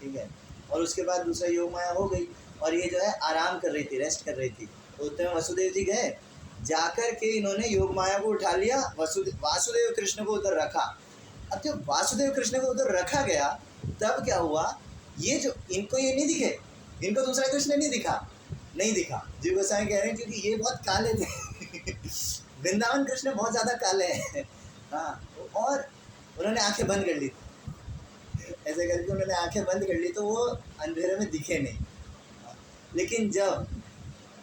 ठीक है। और उसके बाद दूसरा योग माया हो गई और ये जो है आराम कर रही थी, रेस्ट कर रही थी। तो उतने में वसुदेव जी गए, जाकर के इन्होंने योग माया को उठा लिया, वासुदेव कृष्ण को उधर रखा। अब जब वासुदेव कृष्ण को उधर रखा गया तब क्या हुआ, ये जो इनको ये नहीं दिखे, इनको दूसरा कृष्ण नहीं दिखा, नहीं दिखा। जीव गोसाई कह रहे हैं क्योंकि ये बहुत काले थे वृंदावन कृष्ण बहुत ज़्यादा काले हैं। हाँ, और उन्होंने आंखें बंद कर ली, ऐसे करके उन्होंने आंखें बंद कर ली तो वो अंधेरे में दिखे नहीं। लेकिन जब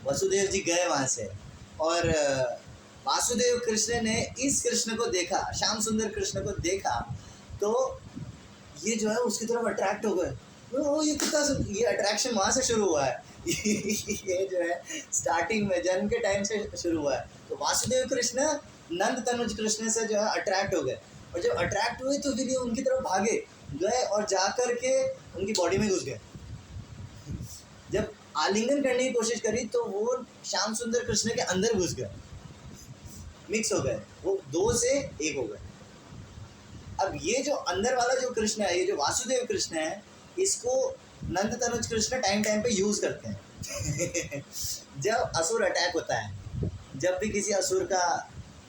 वसुदेव जी गए वहाँ से और वासुदेव कृष्ण ने इस कृष्ण को देखा, श्याम सुंदर कृष्ण को देखा, तो ये जो है उसकी तरफ अट्रैक्ट हो गए। तो ये कितना ये अट्रैक्शन वहाँ से शुरू हुआ है ये जो है स्टार्टिंग में जन्म के टाइम से शुरू हुआ है। तो वासुदेव कृष्ण नंद तनुज कृष्ण से जो है अट्रैक्ट हो गए, और जब अट्रैक्ट हुए तो फिर ये उनकी तरफ भागे गए और जाकर के उनकी बॉडी में घुस गए। जब आलिंगन करने की कोशिश करी तो वो श्याम सुंदर कृष्ण के अंदर घुस गए, मिक्स हो गए, वो दो से एक हो गए। अब ये जो अंदर वाला जो कृष्ण है, ये जो वासुदेव कृष्ण है, इसको नंद तनुज कृष्ण टाइम टाइम पे यूज करते हैं जब असुर अटैक होता है, जब भी किसी असुर का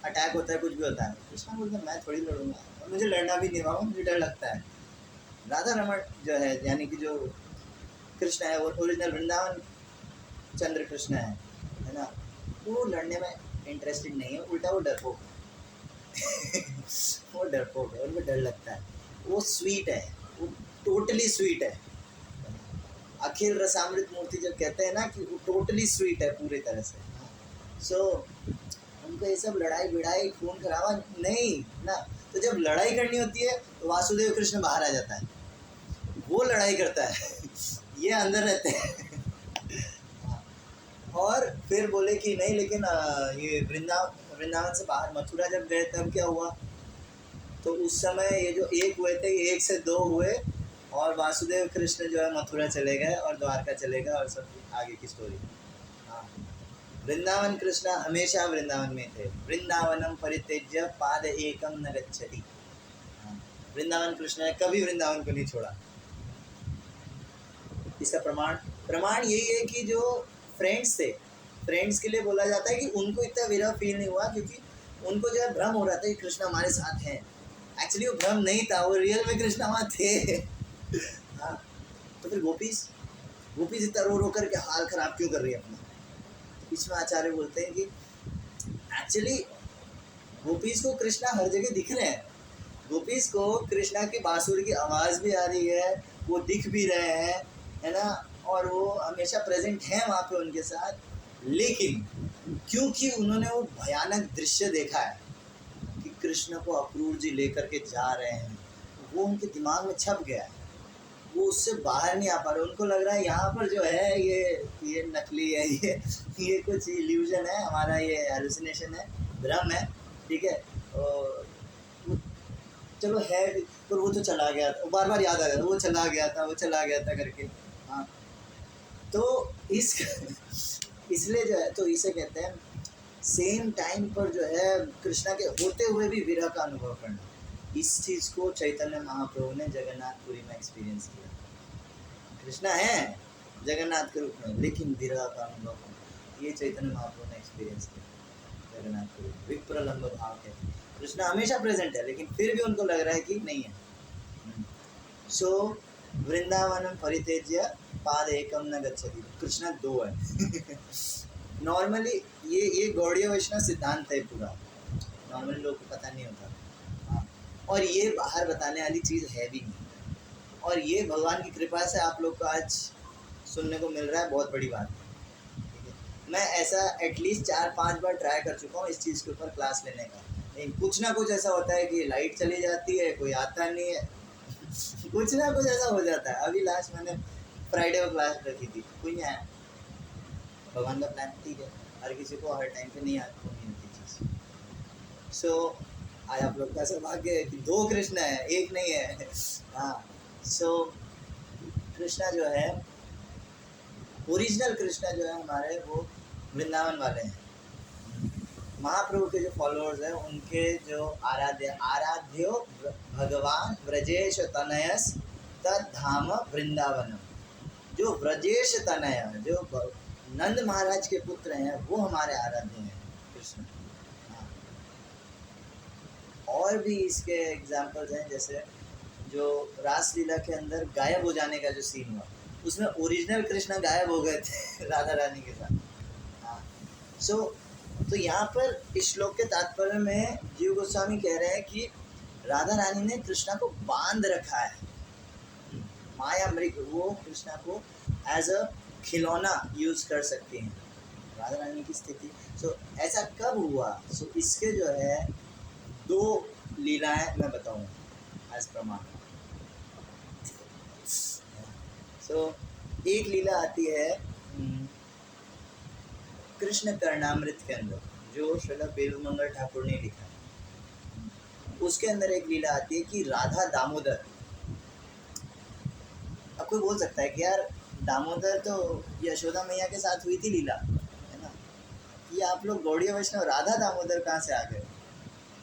अटैक होता है, कुछ भी होता है, कृष्ण बोलते हैं मैं थोड़ी लड़ूंगा, और मुझे लड़ना भी नहीं हुआ, मुझे डर लगता है। राधा रमण जो है, यानी कि जो कृष्ण है, वो ओरिजिनल वृंदावन चंद्र कृष्ण है ना, वो लड़ने में इंटरेस्टेड नहीं है, उल्टा वो डरपोक वो डरपोक है, उनको डर लगता है। वो स्वीट है, वो टोटली स्वीट है। अखिल रसामृत मूर्ति जब कहते हैं ना कि वो टोटली स्वीट है पूरी तरह से। सो उनको ये सब लड़ाई भिड़ाई खून खराबा नहीं ना। तो जब लड़ाई करनी होती है तो वासुदेव कृष्ण बाहर आ जाता है, वो लड़ाई करता है ये अंदर रहते हैं और फिर बोले कि नहीं, लेकिन ये वृंदावन से बाहर मथुरा जब गए तब क्या हुआ, तो उस समय ये जो एक हुए थे, ये 1 से 2 हुए, और वासुदेव कृष्ण जो है मथुरा चले गए और द्वारका चले गए, और सब आगे की स्टोरी। हाँ, वृंदावन कृष्ण हमेशा वृंदावन में थे। वृंदावनम परित्यज्य पाद एकम न गच्छति। वृंदावन कृष्ण ने कभी वृंदावन को नहीं छोड़ा। इसका प्रमाण यही है कि जो फ्रेंड्स थे, फ्रेंड्स के लिए बोला जाता है कि उनको इतना विरह फील नहीं हुआ, क्योंकि उनको जो है भ्रम हो रहा था कि कृष्ण हमारे साथ हैं। एक्चुअली वो भ्रम नहीं था, वो रियल में कृष्ण वहाँ थे हाँ, तो फिर गोपीज इतना रो रो करके हाल खराब क्यों कर रही है अपना। इसमें आचार्य बोलते हैं कि एक्चुअली गोपीज को कृष्णा हर जगह दिख रहे हैं। गोपीज को कृष्णा की बांसुरी की आवाज़ भी आ रही है, वो दिख भी रहे हैं, है ना, और वो हमेशा प्रेजेंट हैं वहाँ पे उनके साथ। लेकिन क्योंकि उन्होंने वो भयानक दृश्य देखा है कि कृष्ण को अक्रूर जी लेकर के जा रहे हैं, वो उनके दिमाग में छप गया है, वो उससे बाहर नहीं आ पा रहे। उनको लग रहा है यहाँ पर जो है ये नकली है, ये कुछ इल्यूजन है हमारा, ये हेलुसिनेशन है, भ्रम है, ठीक है। और चलो है, पर वो तो चला गया था, बार बार याद आ रहा था, वो चला गया था करके। हाँ, तो इसलिए जो है, तो इसे कहते हैं सेम टाइम पर जो है कृष्णा के होते हुए भी विरह का अनुभव करना। इस चीज़ को चैतन्य महाप्रभु ने जगन्नाथपुरी में एक्सपीरियंस किया। कृष्णा है जगन्नाथ के रूप में, लेकिन विरह का अनुभव ये चैतन्य महाप्रभु ने एक्सपीरियंस किया जगन्नाथपुरी। विप्रलंब भाव है, कृष्णा हमेशा प्रेजेंट है, लेकिन फिर भी उनको लग रहा है कि नहीं है। सो वृंदावनम परित्यज्य पाद एकम न गच्छति, कृष्णा 2 है नॉर्मली ये गौड़ीय वैष्णव सिद्धांत है पूरा, नॉर्मली लोग को पता नहीं होता। हाँ, और ये बाहर बताने वाली चीज़ है भी नहीं, और ये भगवान की कृपा से आप लोग को आज सुनने को मिल रहा है, बहुत बड़ी बात है। मैं ऐसा एटलीस्ट 4-5 बार ट्राई कर चुका हूँ इस चीज़ के ऊपर क्लास लेने का, लेकिन कुछ ना कुछ ऐसा होता है कि लाइट चली जाती है, कोई आता नहीं है कुछ ना कुछ ऐसा हो जाता है। अभी लास्ट मैंने फ्राइडे को क्लास रखी थी, कोई नहीं आया। भगवान का प्लान ठीक है, हर किसी को हर टाइम पे नहीं होती चीज़। सो आज आप लोग का सौभाग्य है कि 2 कृष्ण है, एक नहीं है। हाँ, सो कृष्णा जो है, ओरिजिनल कृष्णा जो है हमारे, वो वृंदावन वाले हैं। महाप्रभु के जो फॉलोअर्स हैं, उनके जो आराध्यो भगवान व्रजेश तनयस तद्धाम वृंदावनम, जो व्रजेश तनया, जो नंद महाराज के पुत्र हैं, वो हमारे आराध्य हैं कृष्ण। हाँ। और भी इसके एग्जाम्पल्स हैं, जैसे जो रासलीला के अंदर गायब हो जाने का जो सीन हुआ, उसमें ओरिजिनल कृष्ण गायब हो गए थे राधा रानी के साथ। हाँ। तो यहाँ पर इस श्लोक के तात्पर्य में जीव गोस्वामी कह रहे हैं कि राधा रानी ने कृष्णा को बांध रखा है। माया मृग, वो कृष्णा को एज अ खिलौना यूज कर सकती हैं राधा रानी की स्थिति। ऐसा कब हुआ? इसके जो है 2 लीलाएं मैं बताऊंगा एज प्रमाण। एक लीला आती है कृष्ण कर्णामृत के अंदर, जो श्रील बेलूमंगल ठाकुर ने लिखा। उसके अंदर एक लीला आती है कि राधा दामोदर। अब कोई बोल सकता है कि यार दामोदर तो यशोदा मैया के साथ हुई थी लीला, है ना, ये आप लोग गौड़ीय वैष्णव राधा दामोदर कहाँ से आ गए,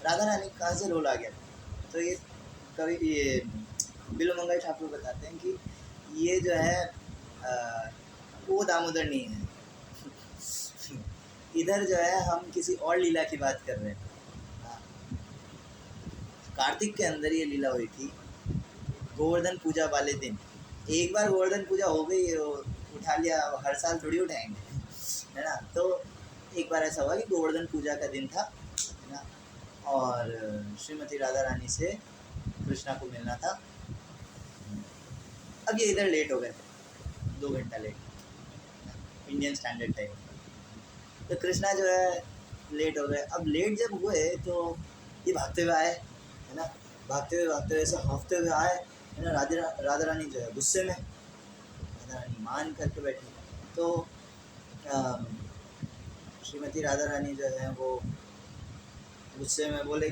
राधा रानी कहाँ से रोल आ गया? तो ये कवि ये बिलुमंगल ठाकुर बताते हैं कि ये जो है वो दामोदर नहीं है। इधर जो है हम किसी और लीला की बात कर रहे हैं। कार्तिक के अंदर ये लीला हुई थी गोवर्धन पूजा वाले दिन। एक बार गोवर्धन पूजा हो गई, उठा लिया, हर साल थोड़ी उठाएंगे, है ना। तो एक बार ऐसा हुआ कि गोवर्धन पूजा का दिन था, है ना, और श्रीमती राधा रानी से कृष्णा को मिलना था। अब ये इधर लेट हो गए, 2 घंटा लेट, इंडियन स्टैंडर्ड टाइम। तो कृष्णा जो है लेट हो गए। अब लेट जब हुए तो ये भागते हुए आए, है ना, भागते हुए ऐसे हाँफते हुए आए, है ना। राधा रानी जो है गुस्से में, राधा रानी मान करके बैठी। तो श्रीमती राधा रानी जो है वो गुस्से में बोले,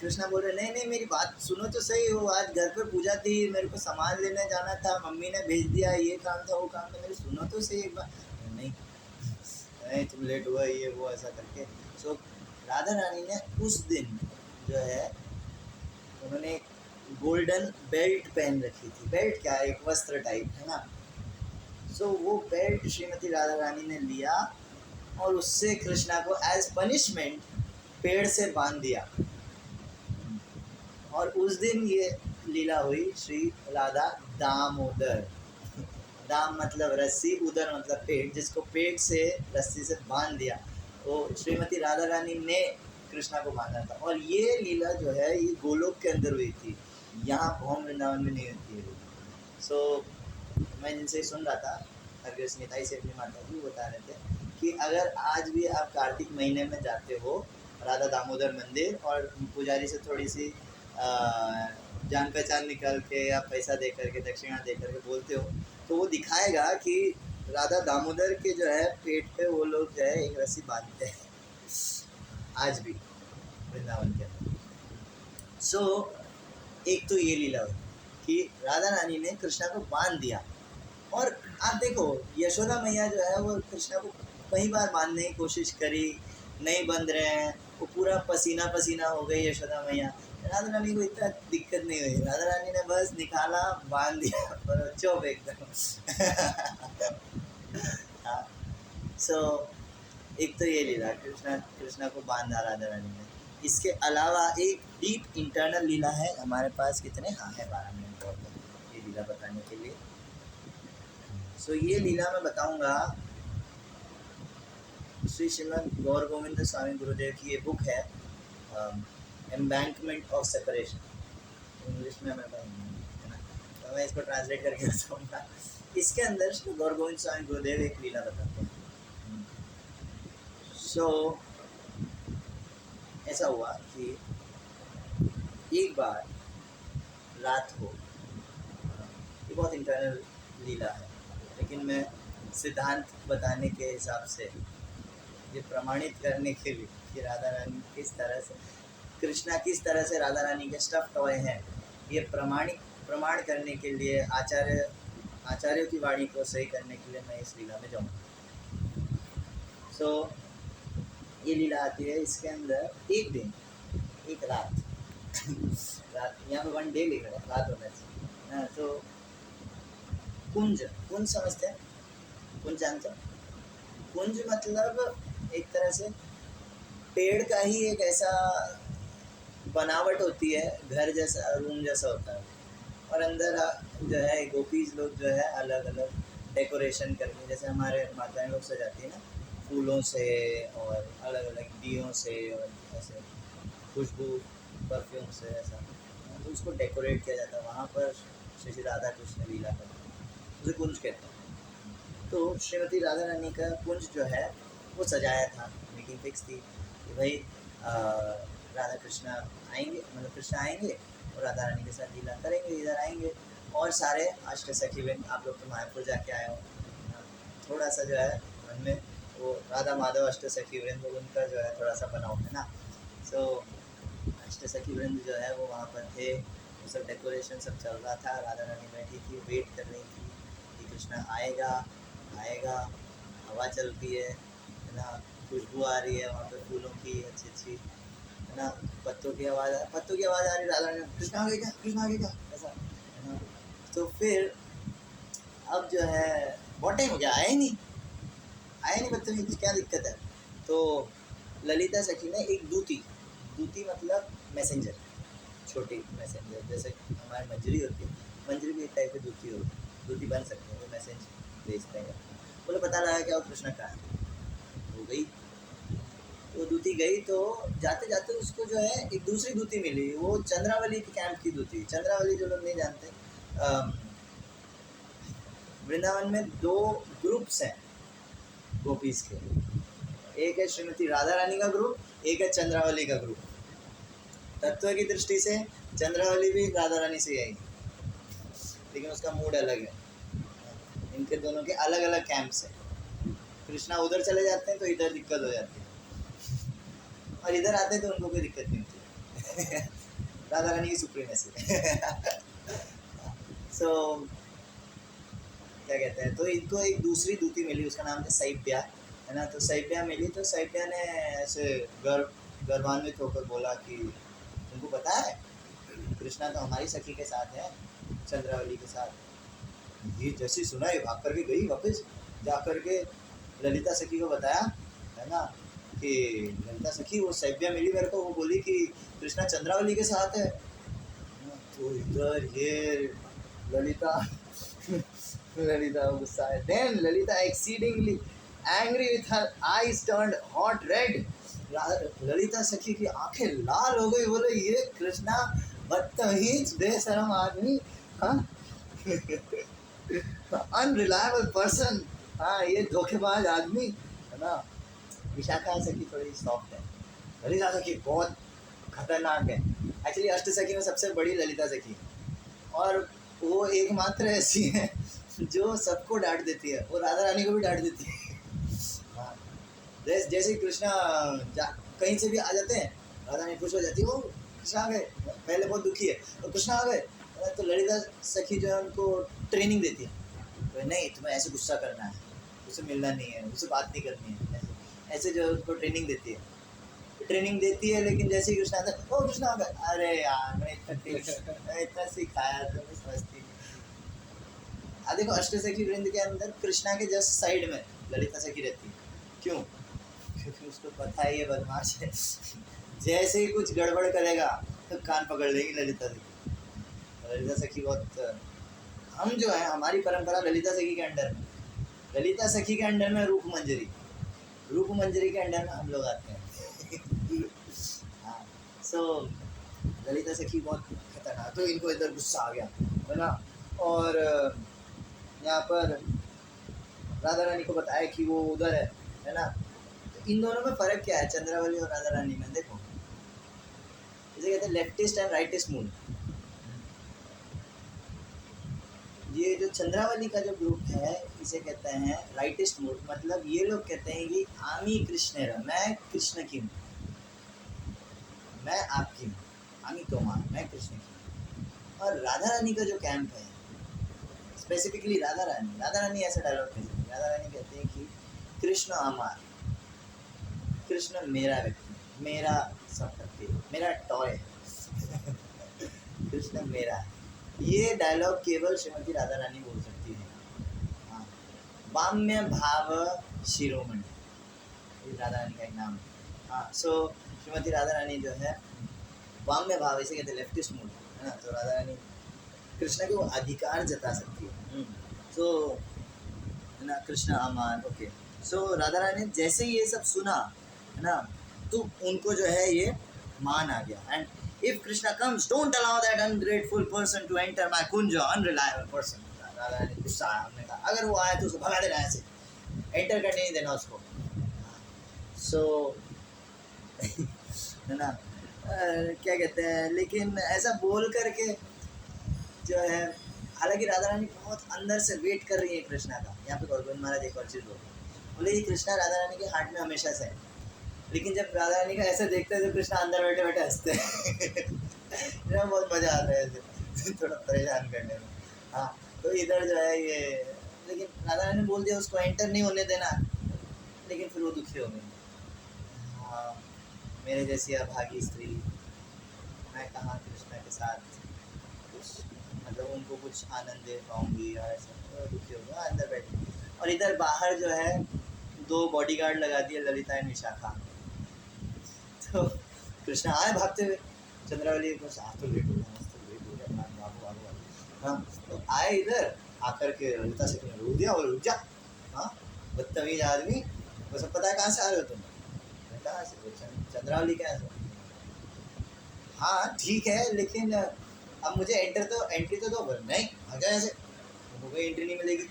कृष्णा बोल रहे नहीं मेरी बात सुनो तो सही, वो आज घर पर पूजा थी, मेरे को सामान लेने जाना था, मम्मी ने भेज दिया, ये काम था वो काम था, मेरी सुनो तो सही एक बार। नहीं तुम लेट हुआ, ये वो ऐसा करके। राधा रानी ने उस दिन जो है उन्होंने गोल्डन बेल्ट पहन रखी थी। बेल्ट क्या है, एक वस्त्र टाइप, है ना। वो बेल्ट श्रीमती राधा रानी ने लिया और उससे कृष्णा को एज पनिशमेंट पेड़ से बांध दिया। और उस दिन ये लीला हुई श्री राधा दामोदर। दाम मतलब रस्सी, उदर मतलब पेट, जिसको पेट से रस्सी से बांध दिया, वो श्रीमती राधा रानी ने कृष्णा को बांधा था। और ये लीला जो है ये गोलोक के अंदर हुई थी, यहाँ भौम वृंदावन में नहीं होती है। मैं जिनसे सुन रहा था, हरकृष्ण निताई से अपनी माता जी बता रहे थे कि अगर आज भी आप कार्तिक महीने में जाते हो राधा दामोदर मंदिर और पुजारी से थोड़ी सी जान पहचान निकल के या पैसा दे करके, दक्षिणा दे करके बोलते हो, तो वो दिखाएगा कि राधा दामोदर के जो है पेट पे वो लोग जो है एक रस्सी बांधते हैं आज भी वृंदावन के अंदर। एक तो ये लीला हुई कि राधा रानी ने कृष्णा को बांध दिया। और आप देखो यशोदा मैया जो है वो कृष्णा को कई बार बांधने की कोशिश करी, नहीं बंध रहे हैं, वो पूरा पसीना पसीना हो गई यशोदा मैया। राधा रानी को इतना दिक्कत नहीं हुई, राधा रानी ने बस निकाला, बांध दिया और चुप एकदम। हाँ। एक तो ये लीला कृष्णा को बांधा राधा रानी ने। इसके अलावा एक डीप इंटरनल लीला है हमारे पास। कितने? हाँ है 12 मिनट और ये लीला बताने के लिए। ये लीला मैं बताऊंगा। श्री श्रीमद गौर गोविंद स्वामी गुरुदेव की ये बुक है, एम्बैंकमेंट ऑफ सेपरेशन, इंग्लिश में मैं बताऊँगा, है ना, तो मैं इसको ट्रांसलेट करके बताऊँगा। इसके अंदर श्री गौर गोविंद स्वामी गुरुदेव एक लीला बताते हैं। ऐसा हुआ कि एक बार रात को, ये बहुत इंटरनल लीला है लेकिन मैं सिद्धांत बताने के हिसाब से, ये प्रमाणित करने के लिए कि राधा रानी किस तरह से, कृष्णा किस तरह से राधा रानी के स्टफ टॉय हैं, ये प्रमाण करने के लिए, आचार्यों की वाणी को सही करने के लिए मैं इस लीला में जाऊँगा। ये लीला आती है। इसके अंदर एक दिन, एक रात, यहाँ पे 1 डे लिखा है, रात होना चाहिए। तो कुंज, कुंज समझते हैं? कुंज जानते हैं? कुंज मतलब एक तरह से पेड़ का ही एक ऐसा बनावट होती है, घर जैसा, रूम जैसा होता है, और अंदर जो है गोपीज लोग जो है अलग अलग डेकोरेशन करके, जैसे हमारे माताएं लोग सजाती है ना, फूलों से और अलग अलग दियों से और ऐसे खुशबू परफ्यूम से ऐसा, तो उसको डेकोरेट किया जाता है। वहाँ पर श्री श्री राधा कृष्ण लीला करते हैं, उसे कुंज कहते हैं। तो श्रीमती राधा रानी का कुंज जो है वो सजाया था, मीटिंग फिक्स थी कि भाई राधा कृष्ण आएंगे, मतलब कृष्ण आएंगे और राधा रानी के साथ लीला करेंगे, इधर आएंगे। और सारे अष्ट सखी बहन, आप लोग तो मायापुर जाके आए हो, थोड़ा सा जो है मन में वो राधा माधव अष्ट सखी वृंद, उनका जो है थोड़ा सा बनाओ है ना। सो अष्ट सखी वृंद जो है वो वहाँ पर थे, वो सब डेकोरेशन सब चल रहा था, राधा रानी बैठी थी, वेट कर रही थी कि कृष्णा आएगा आएगा। हवा चलती है ना, खुशबू आ रही है वहाँ पे फूलों की अच्छी अच्छी, है ना, पत्तों की आवाज़ आ रही, राधा रानी कृष्णा आ गया क्या, कृष्णा आ गया क्या, ऐसा है ना। तो फिर अब जो है बहुत टाइम हो गया, आया ही नहीं बदतमीज, क्या दिक्कत है। तो ललिता सखी ने एक दूती, दूती मतलब मैसेंजर, छोटी मैसेंजर, जैसे हमारी मंजरी होती है, मंजरी भी एक टाइप की दूती होती है, दूती बन सकती है, वो मैसेज भेजते हैं। बोले पता लगा क्या वो कृष्णा कहाँ है, वो गई, वो दूती गई तो जाते जाते उसको जो है एक दूसरी दूती मिली, वो चंद्रावली के कैंप की दूती। चंद्रावली जो लोग नहीं जानते, वृंदावन में दो ग्रुप्स हैं गोपीज के, एक है श्रीमती राधा रानी का ग्रुप, एक है चंद्रावली का ग्रुप। तत्व की दृष्टि से चंद्रावली भी राधा रानी से आई, लेकिन उसका मूड अलग है, इनके दोनों के अलग अलग कैंप्स हैं। कृष्णा उधर चले जाते हैं तो इधर दिक्कत हो जाती है, और इधर आते हैं तो उनको कोई दिक्कत नहीं होती। राधा रानी की सुप्रीमेसी। सो क्या कहते हैं, तो इनको एक दूसरी दूती मिली, उसका नाम था सैप्या, है ना। तो सैप्या मिली, तो सैप्या ने ऐसे गर्वान्वित होकर बोला कि तुमको पता है कृष्णा तो हमारी सखी के साथ है, चंद्रावली के साथ। ये जैसी सुना ये भाग करके गई वापस, जा करके ललिता सखी को बताया, है ना, कि ललिता सखी वो सैप्या मिली मेरे को, वो बोली कि कृष्णा चंद्रावली के साथ है। तो इधर ये ललिता ललिता गुस्सा है, then Lalita exceedingly angry with her eyes turned hot red. Lalita सखी की आंखें लाल हो गई, बोले ये कृष्णा बदतमीज बेशरम आदमी, हाँ, अनरिलायबल पर्सन, हाँ, ये धोखेबाज आदमी, है ना। विशाखा सखी थोड़ी सॉफ्ट है, ललिता सखी बहुत खतरनाक है। एक्चुअली अष्ट सखी में सबसे बड़ी ललिता सखी है, और वो एकमात्र ऐसी है जो सबको डांट देती है, वो राधा रानी को भी डांट देती है। हाँ, जैसे कृष्णा कहीं से भी आ जाते हैं, राधा रानी खुश हो जाती है, वो कृष्णा आ गए, पहले बहुत दुखी है तो कृष्णा आ गए, तो ललिता सखी जो है उनको ट्रेनिंग देती है, तो नहीं तुम्हें ऐसे गुस्सा करना है, उसे मिलना नहीं है, उसे बात नहीं करनी है, ऐसे जो उनको ट्रेनिंग देती है, लेकिन जैसे ही कृष्णा आता है, ओ कृष्णा आ गए, अरे यार मैं इतना सिखाया तो मैं समझती नहीं। देखो अष्ट सखी वृंद के अंदर कृष्णा के जस्ट साइड में ललिता सखी रहती है, क्यों? क्योंकि उसको पता है ये बदमाश है, जैसे ही कुछ गड़बड़ करेगा तो कान पकड़ लेगी ललिता सखी। ललिता सखी बहुत, हम जो है हमारी परंपरा ललिता सखी के अंडर में, ललिता सखी के अंडर में रूप मंजरी के अंडर में हम लोग आते हैं। हाँ, सो ललिता सखी बहुत खतरनाक, तो इनको इधर गुस्सा आ गया, है ना। और यहाँ पर राधा रानी को बताया कि वो उधर है ना। तो इन दोनों में फ़र्क क्या है चंद्रावली और राधा रानी में? देखो, इसे कहते हैं लेफ्टिस्ट एंड राइटिस्ट मूड। ये जो चंद्रावली का जो ग्रुप है इसे कहते हैं राइटिस्ट मूड, मतलब ये लोग कहते हैं कि आमी कृष्ण, मैं कृष्ण की हूँ, मैं आपकी हूँ, आमी तोमार, मैं कृष्ण की हूँ। और राधा रानी का जो कैंप है, स्पेसिफिकली राधा रानी ऐसा डायलॉग कहती है, राधा रानी कहते हैं कि कृष्ण अमार, कृष्ण मेरा व्यक्ति, मेरा संपत्ति, मेरा टॉय। कृष्ण मेरा है। ये डायलॉग केवल श्रीमती राधा रानी बोल सकती है, वाम्य भाव शिरोमणि, राधा रानी का एक नाम है। हाँ, सो श्रीमती राधा रानी जो है वाम्य भाव, इसे कहते हैं लेफ्टिस्ट मूड, है ना। तो राधा रानी कृष्ण के वो अधिकार जता सकती है। तो है ना, कृष्ण अमान, ओके। सो राधा रानी ने जैसे ही ये सब सुना, है ना, तो उनको जो है ये मान आ गया। And if Krishna comes don't allow that ungrateful person to enter my kunj, unreliable person. Radha Rani गुस्सा आया, हमने कहा अगर वो आए तो उसको भगा देना, ऐसे एंटर करने नहीं देना उसको। सो है ना, क्या कहते हैं, लेकिन ऐसा बोल करके जो है, हालांकि राधा रानी बहुत अंदर से वेट कर रही है कृष्णा का। यहाँ पे गोविंद महाराज एक और चीज़ बोले, ये कृष्णा राधा रानी के हार्ट में हमेशा से है, लेकिन जब राधा रानी का ऐसे देखते हैं तो कृष्णा अंदर बैठे बैठे हंसते हैं बहुत मज़ा आता है ऐसे थोड़ा परेशान करने में। हाँ, तो इधर जो है ये, लेकिन राधा रानी बोल दिया उसको एंटर नहीं होने देना, लेकिन फिर वो दुखी हो गई। हाँ, मेरे जैसी अभागी स्त्री, मैं कहाँ कृष्णा के साथ कुछ मतलब उनको कुछ आनंद दे पाऊँगी, और ऐसा दुखी हो गया अंदर बैठे। और इधर बाहर जो है 2 बॉडीगार्ड लगा दिए, ललिता एंड विशाखा। तो कृष्णा आए भागते हुए, चंद्रावली को तो लेट हो गया, हाँ, तो आए इधर आकर के ललिता से रो दिया और रुक जा। हाँ, बदतमीज आदमी, वो सब पता है कहाँ से आ रहे हो तुम, कहाँ से, चंद्रावली कहाँ से। हाँ ठीक है, लेकिन अब मुझे एंट्री तो दो। नहीं, भाग जाए ऐसे, तुमको कोई एंट्री नहीं मिलेगी।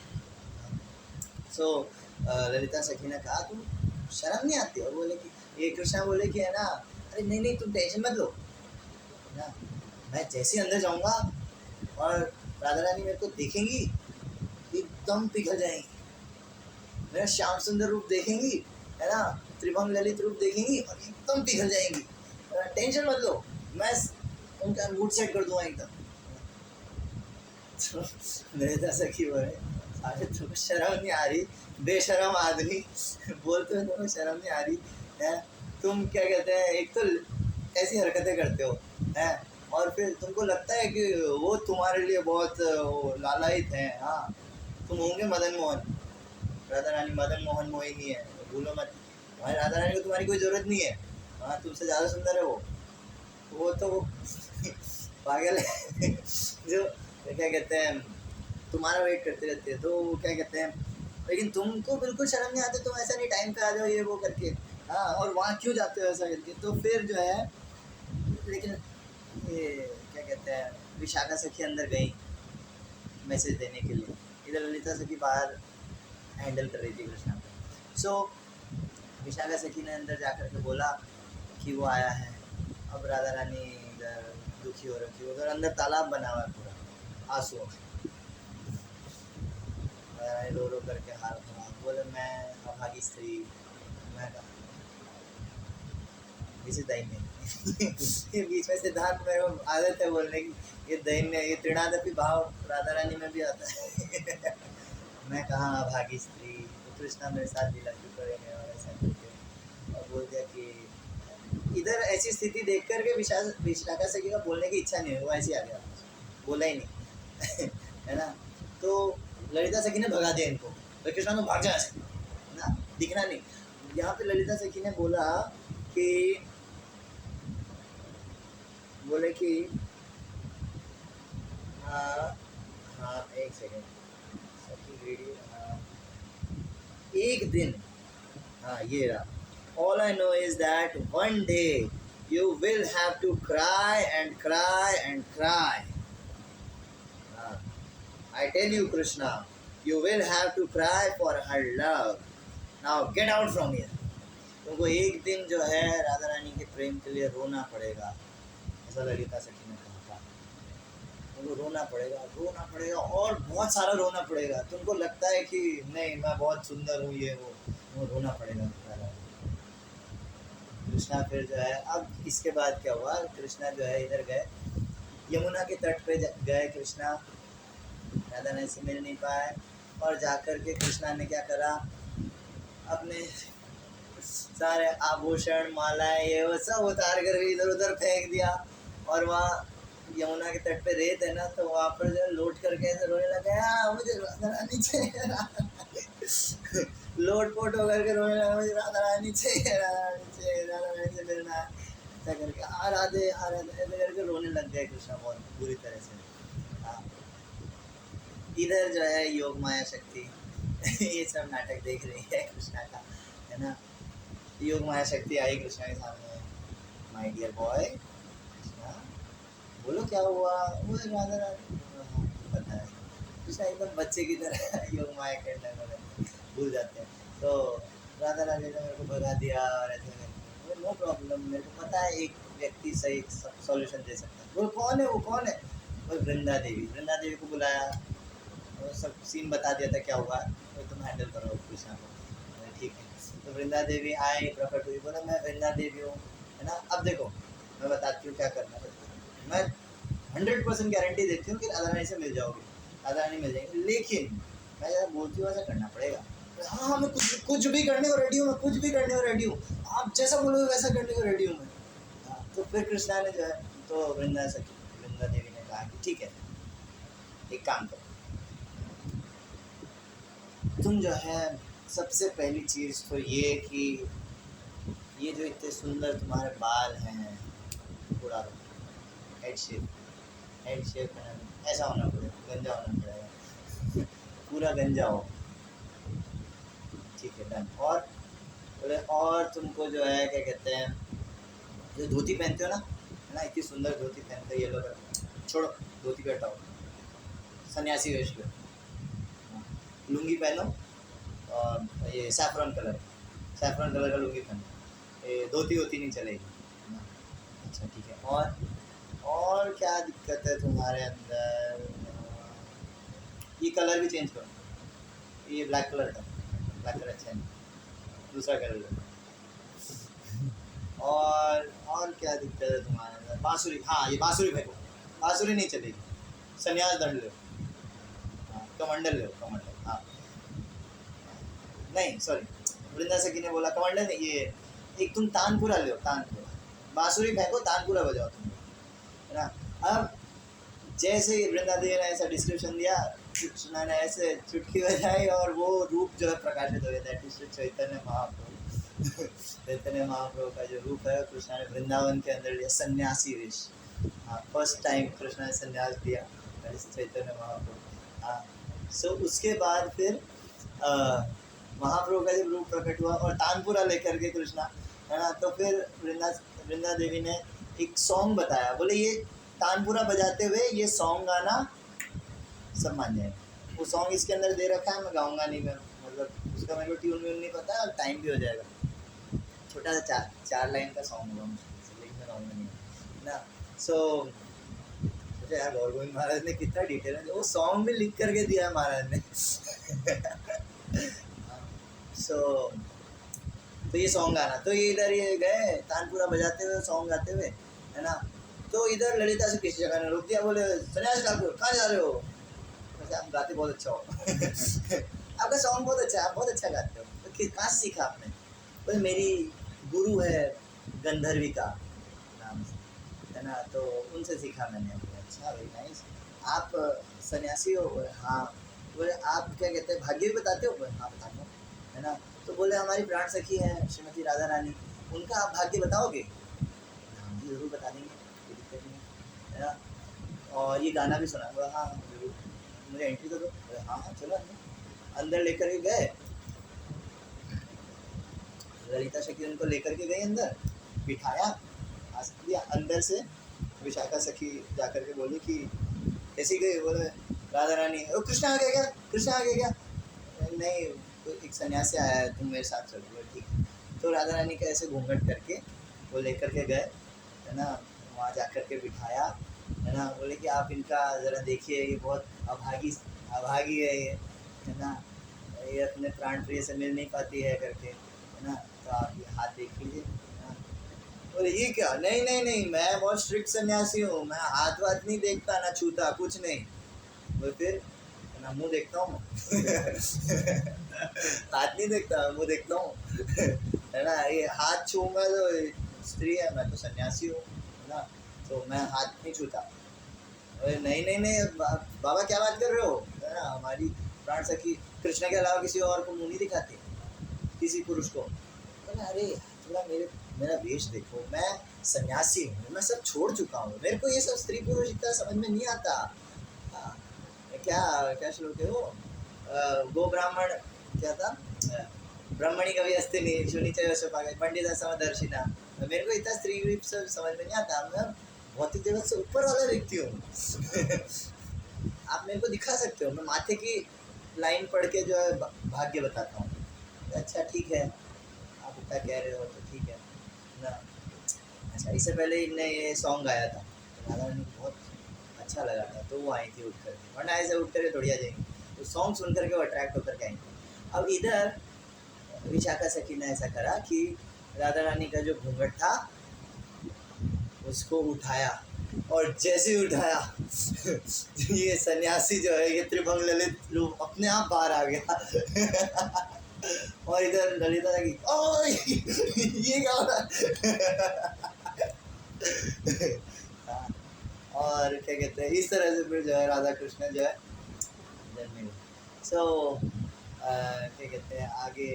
सो ललिता सखी ने कहा तुम शर्म नहीं आती? और बोले कि ये कृष्णा बोले कि है ना, अरे नहीं नहीं तुम टेंशन मत लो ना, मैं जैसे अंदर जाऊंगा और राधा रानी मेरे को देखेंगी एकदम पिघल जाएंगी, मेरा श्याम सुंदर रूप देखेंगी, है ना, त्रिभंग ललित रूप देखेंगी और एकदम पिघल जाएंगी, टेंशन मत लो, मैं उनका मूड सेट कर दूंगा एकदम। तो ललिता सखी बोले अरे तुमको शर्म नहीं आ रही, बेशरम आदमी, बोलते हो तुमको शर्म नहीं आ रही है, तुम क्या कहते हैं, एक तो ऐसी हरकतें करते हो हैं, और फिर तुमको लगता है कि वो तुम्हारे लिए बहुत लालायित हैं। हाँ, तुम होंगे मदन मोहन, राधा रानी मदन मोहन मोहिनी है, भूलो मत, भाई राधा रानी को तुम्हारी कोई ज़रूरत नहीं है। हाँ, तुमसे ज़्यादा सुंदर है वो तो पागल है जो क्या कहते हैं तुम्हारा वेट करते रहते हैं। तो क्या कहते हैं, लेकिन तुमको बिल्कुल शर्म नहीं आती, तुम ऐसा नहीं टाइम पे आ जाओ ये वो करके। हाँ, और वहाँ क्यों जाते हो ऐसा करके। तो फिर जो है, लेकिन ये क्या कहते हैं, विशाखा सखी अंदर गई मैसेज देने के लिए, इधर ललिता सखी बाहर हैंडल कर रही थी कृष्णा को। सो विशाखा सखी ने अंदर जाकर के बोला कि वो आया है। अब राधा रानी इधर दुखी हो रखी है, उधर अंदर तालाब बना हुआ है पूरा आंसुओं में, रो रो करके हाल खराब, बोले मैं अभागी स्त्री, मैं इसे दैन्य ये बीच में सिद्धांत में आदत है बोलने की, ये दैन्य, ये तृणादपि भाव राधा रानी में भी आता है मैं कहाँ अभागी स्त्री, तो कृष्णा मेरे साथ लीला क्यों करेंगे, और ऐसा करके और बोल दिया कि इधर ऐसी स्थिति देख करके विशाखा सखी का बोलने की इच्छा नहीं हुई, वो ऐसे आ गया, बोला ही नहीं है ना। तो ललिता सखी ने भगा दिया इनको, तो कृष्णा तो भाग जाए ना, दिखना नहीं। यहाँ पे ललिता सखी ने बोला कि हाँ हाँ एक सेकेंड, एक दिन, हाँ ये रहा, all I know is that one day you will have to cry and cry and cry. I tell you Krishna, you will have to cry for her love. Now get out from here. तुमको एक दिन जो है राधा रानी के प्रेम के लिए रोना पड़ेगा, ऐसा ललिता सखी ने कहा था। तुमको रोना पड़ेगा और बहुत सारा रोना पड़ेगा। तुमको लगता है कि नहीं मैं बहुत सुंदर हूँ ये वो रोना पड़ेगा। कृष्णा फिर जो है, अब इसके बाद क्या हुआ, कृष्णा जो है इधर गए, यमुना के तट पे गए कृष्णा, राधा रानी से मिल नहीं पाए, और जाकर के कृष्णा ने क्या करा, अपने सारे आभूषण मालाएं ये वो सब उतार कर इधर उधर फेंक दिया, और वहाँ यमुना के तट पे रेत है ना, तो वहाँ पर जो लौट करके ऐसे रोने लगा, मुझे राधा रानी चाहिए लोट पोट होकर के रोने लगा, मुझे राधा रानी चाहिए, राधा रानी चाहिए, राधा रानी से मिलना है, ऐसा करके आ राधे ऐसे करके रोने लग गए कृष्णा बहुत बुरी तरह से। हाँ, इधर जो है योग माया शक्ति ये सब नाटक देख रही है कृष्णा का, है ना। योग माया शक्ति आई कृष्णा के सामने, माय डियर बॉय कृष्णा बोलो क्या हुआ, वो राधा रानी पता है। कृष्णा एकदम बच्चे की तरह योग माया करने में भूल जाते हैं। तो राधा रानी ने मेरे को भगा दिया और ऐसे, नो प्रॉब्लम, मेरे को पता है एक व्यक्ति सही सॉल्यूशन दे सकता है। वो कौन है, वो कौन है, वो वृंदा देवी को बुलाया, वो सब सीन बता दिया था क्या हुआ, तो तुम हैंडल करो कृष्णा को, ठीक है। तो वृंदा देवी आई, प्रकट हुई, बोला मैं वृंदा देवी हूँ, है ना। अब देखो मैं बताती हूँ क्या करना है, मैं 100% गारंटी देती हूँ कि राधा रानी से मिल जाओगे, राधा रानी मिल जाएंगे, लेकिन मैं जैसा बोलती हूँ वैसा करना पड़ेगा। हाँ मैं कुछ भी करने को रेडी हूँ, मैं कुछ भी करने को रेडी हूँ, आप जैसा बोलोगे वैसा करने को रेडी हूँ मैं। हाँ, तो फिर कृष्णा ने जो है, तो वृंदा देवी ने कहा कि ठीक है एक काम करो, तुम जो है सबसे पहली चीज़ तो ये कि ये जो इतने सुंदर तुम्हारे बाल हैं पूरा हेड शेप करना, ऐसा होना पड़ेगा, गंजा होना पड़ेगा पूरा गंजा हो, ठीक है डन। और बोले और तुमको जो है क्या कहते हैं, जो धोती पहनते हो ना, है ना, इतनी सुंदर धोती पहनते हो येलो कलर, छोड़ो धोती पे हटाओ, सन्यासी वेश पे लुंगी पहनो, और ये सैफरन कलर का लुंगी पहनो, ये धोती होती नहीं चलेगी। अच्छा ठीक है, और क्या दिक्कत है तुम्हारे अंदर, ये कलर भी चेंज करो, ये ब्लैक कलर अच्छा नहीं, दूसरा कलर लो। और क्या दिक्कत है तुम्हारे अंदर, बांसुरी, हाँ ये बांसुरी फेंको, बांसुरी नहीं चलेगी, संन्यास दंड लो, हाँ कमंडल लो, कमंडल, हाँ नहीं सॉरी, वृंदा सखी ने बोला कमंडल नहीं, ये एक तुम तानपुरा लो, तानपुरा, बांसुरी फेंको तानपुरा बजाओ तुम, है ना। अब जैसे ही वृंदा देवी ने ऐसा डिस्क्रिप्शन दिया, कृष्णा ने ऐसे चुटकी बजाई और वो रूप जो है प्रकाशित हो गया, दैट इज चैतन्य महाप्रभु चैतन्य महाप्रभु का जो रूप है कृष्णा ने वृंदावन के अंदर लिया, सन्यासी वेश, हाँ फर्स्ट टाइम कृष्णा ने सन्यास दिया, दैट इज चैतन्य महाप्रभु। हाँ सो उसके बाद फिर महाप्रभु का जब रूप प्रकट हुआ और तानपुरा लेकर के कृष्णा, है ना, तो फिर वृंदा देवी ने एक सॉन्ग बताया, बोले ये तानपुरा बजाते हुए ये सॉन्ग गाना सब मान जाएगा। वो सॉन्ग इसके अंदर दे रखा है, मैं गाऊंगा नहीं, मैं मतलब उसका मेरे को ट्यून व्यून नहीं पता और टाइम भी हो जाएगा, छोटा सा चार लाइन का सॉन्ग होगा मुझसे, लेकिन मैं गाऊंगा नहीं ना। सो मुझे यार गौर गोविंद महाराज ने कितना डिटेल है, वो सॉन्ग भी लिख करके दिया है महाराज ने तो ये सॉन्ग गाना, तो ये इधर ये गए तानपुरा बजाते हुए सॉन्ग गाते हुए, है ना। तो इधर ललिता से किसी जगह ने रोक दिया, बोले सन्यासी ठाकुर कहाँ जा रहे हो, वैसे आप गाते बहुत अच्छा हो आपका सॉन्ग बहुत अच्छा है, आप बहुत अच्छा गाते हो, तो कहाँ से सीखा आपने, बोले मेरी गुरु है गंधर्विका नाम से, है ना, तो उनसे सीखा मैंने। अच्छा वेरी नाइस, आप सन्यासी हो, बोले हाँ, बोले आप क्या कहते हैं भाग्य भी बताते हो, बोले हाँ बताता हूँ, है ना। तो बोले हमारी प्राण सखी है श्रीमती राधा रानी, उनका आप भाग्य बताओगे, हम भी जरूर बता देंगे, कोई दिक्कत नहीं है ना। और ये गाना भी सुना, बोला हाँ जरूर, मुझे एंट्री तो दो, बोले हाँ हाँ चलो अंदर लेकर के गए, ललिता सखी उनको लेकर के गई अंदर, बिठाया दिया, अंदर से विशाखा सखी जाकर के बोली कि कैसी गई, बोले राधा रानी, ओ कृष्णा आ गया क्या, कृष्णा आ गया क्या, नहीं तो एक सन्यासी आया है तुम मेरे साथ चल, बोले ठीक है। तो राधा रानी का ऐसे घूंघट करके वो लेकर के गए, है ना, वहाँ जा कर के बिठाया, है ना, बोले कि आप इनका ज़रा देखिए, ये बहुत अभागी है ये, है ना, ये अपने प्राण प्रिय से मिल नहीं पाती है करके, है ना, तो आप ये हाथ देख लीजिए, है ना। बोले ये क्या, नहीं नहीं नहीं मैं बहुत स्ट्रिक्ट सन्यासी हूँ, मैं हाथ वाथ नहीं देखता ना छूता कुछ नहीं, बोले फिर ना मुँह देखता हूँ हाथ नहीं देखता मुँह देखता हूँ है ना, ये हाथ छूँगा तो स्त्री है, मैं तो सन्यासी हूँ, है ना, तो मैं हाथ नहीं छूता। अरे नहीं नहीं नहीं बाबा क्या बात कर रहे हो, है ना, हमारी प्राण सखी कृष्ण के अलावा किसी और को मुंह नहीं दिखाती, किसी पुरुष को। बोला अरे थोड़ा मेरा वेश देखो, मैं सन्यासी हूँ, मैं सब छोड़ चुका हूँ, मेरे को ये सब स्त्री पुरुष इतना समझ में नहीं आता। हाँ, क्या क्या श्लोक है वो, गो ब्राह्मण क्या था, ब्राह्मणी कवि अस्ति नहीं सुनी चाहिए पंडित समदर्शिना। मेरे को इतना स्त्री सब समझ में नहीं आता, मैं भौतिक जगत से ऊपर वाला व्यक्ति हूँ। आप मेरे को दिखा सकते हो, मैं माथे की लाइन पढ़ के जो है भाग्य बताता हूँ। अच्छा ठीक है, आप इतना कह रहे हो तो ठीक है ना। अच्छा, इससे पहले इनने ये सॉन्ग गाया था तो राधा रानी को बहुत अच्छा लगा था, तो वो आई थी उठ करके, वरना ऐसे उठ करके थोड़ी आ जाएंगी, तो सॉन्ग सुन करके वो अट्रैक्ट होकर के आएंगे। अब इधर विशाखा सखी ने ऐसा करा कि राधा रानी का जो घूंघट था उसको उठाया, और जैसे ही उठाया ये सन्यासी जो है, ये त्रिभंग ललित रूप अपने आप बाहर आ गया। और इधर ललिता की ओए ये क्या हो रहा है। और क्या कहते हैं, इस तरह से फिर जो है राधा कृष्ण जो है जन्मे। सो क्या कहते हैं आगे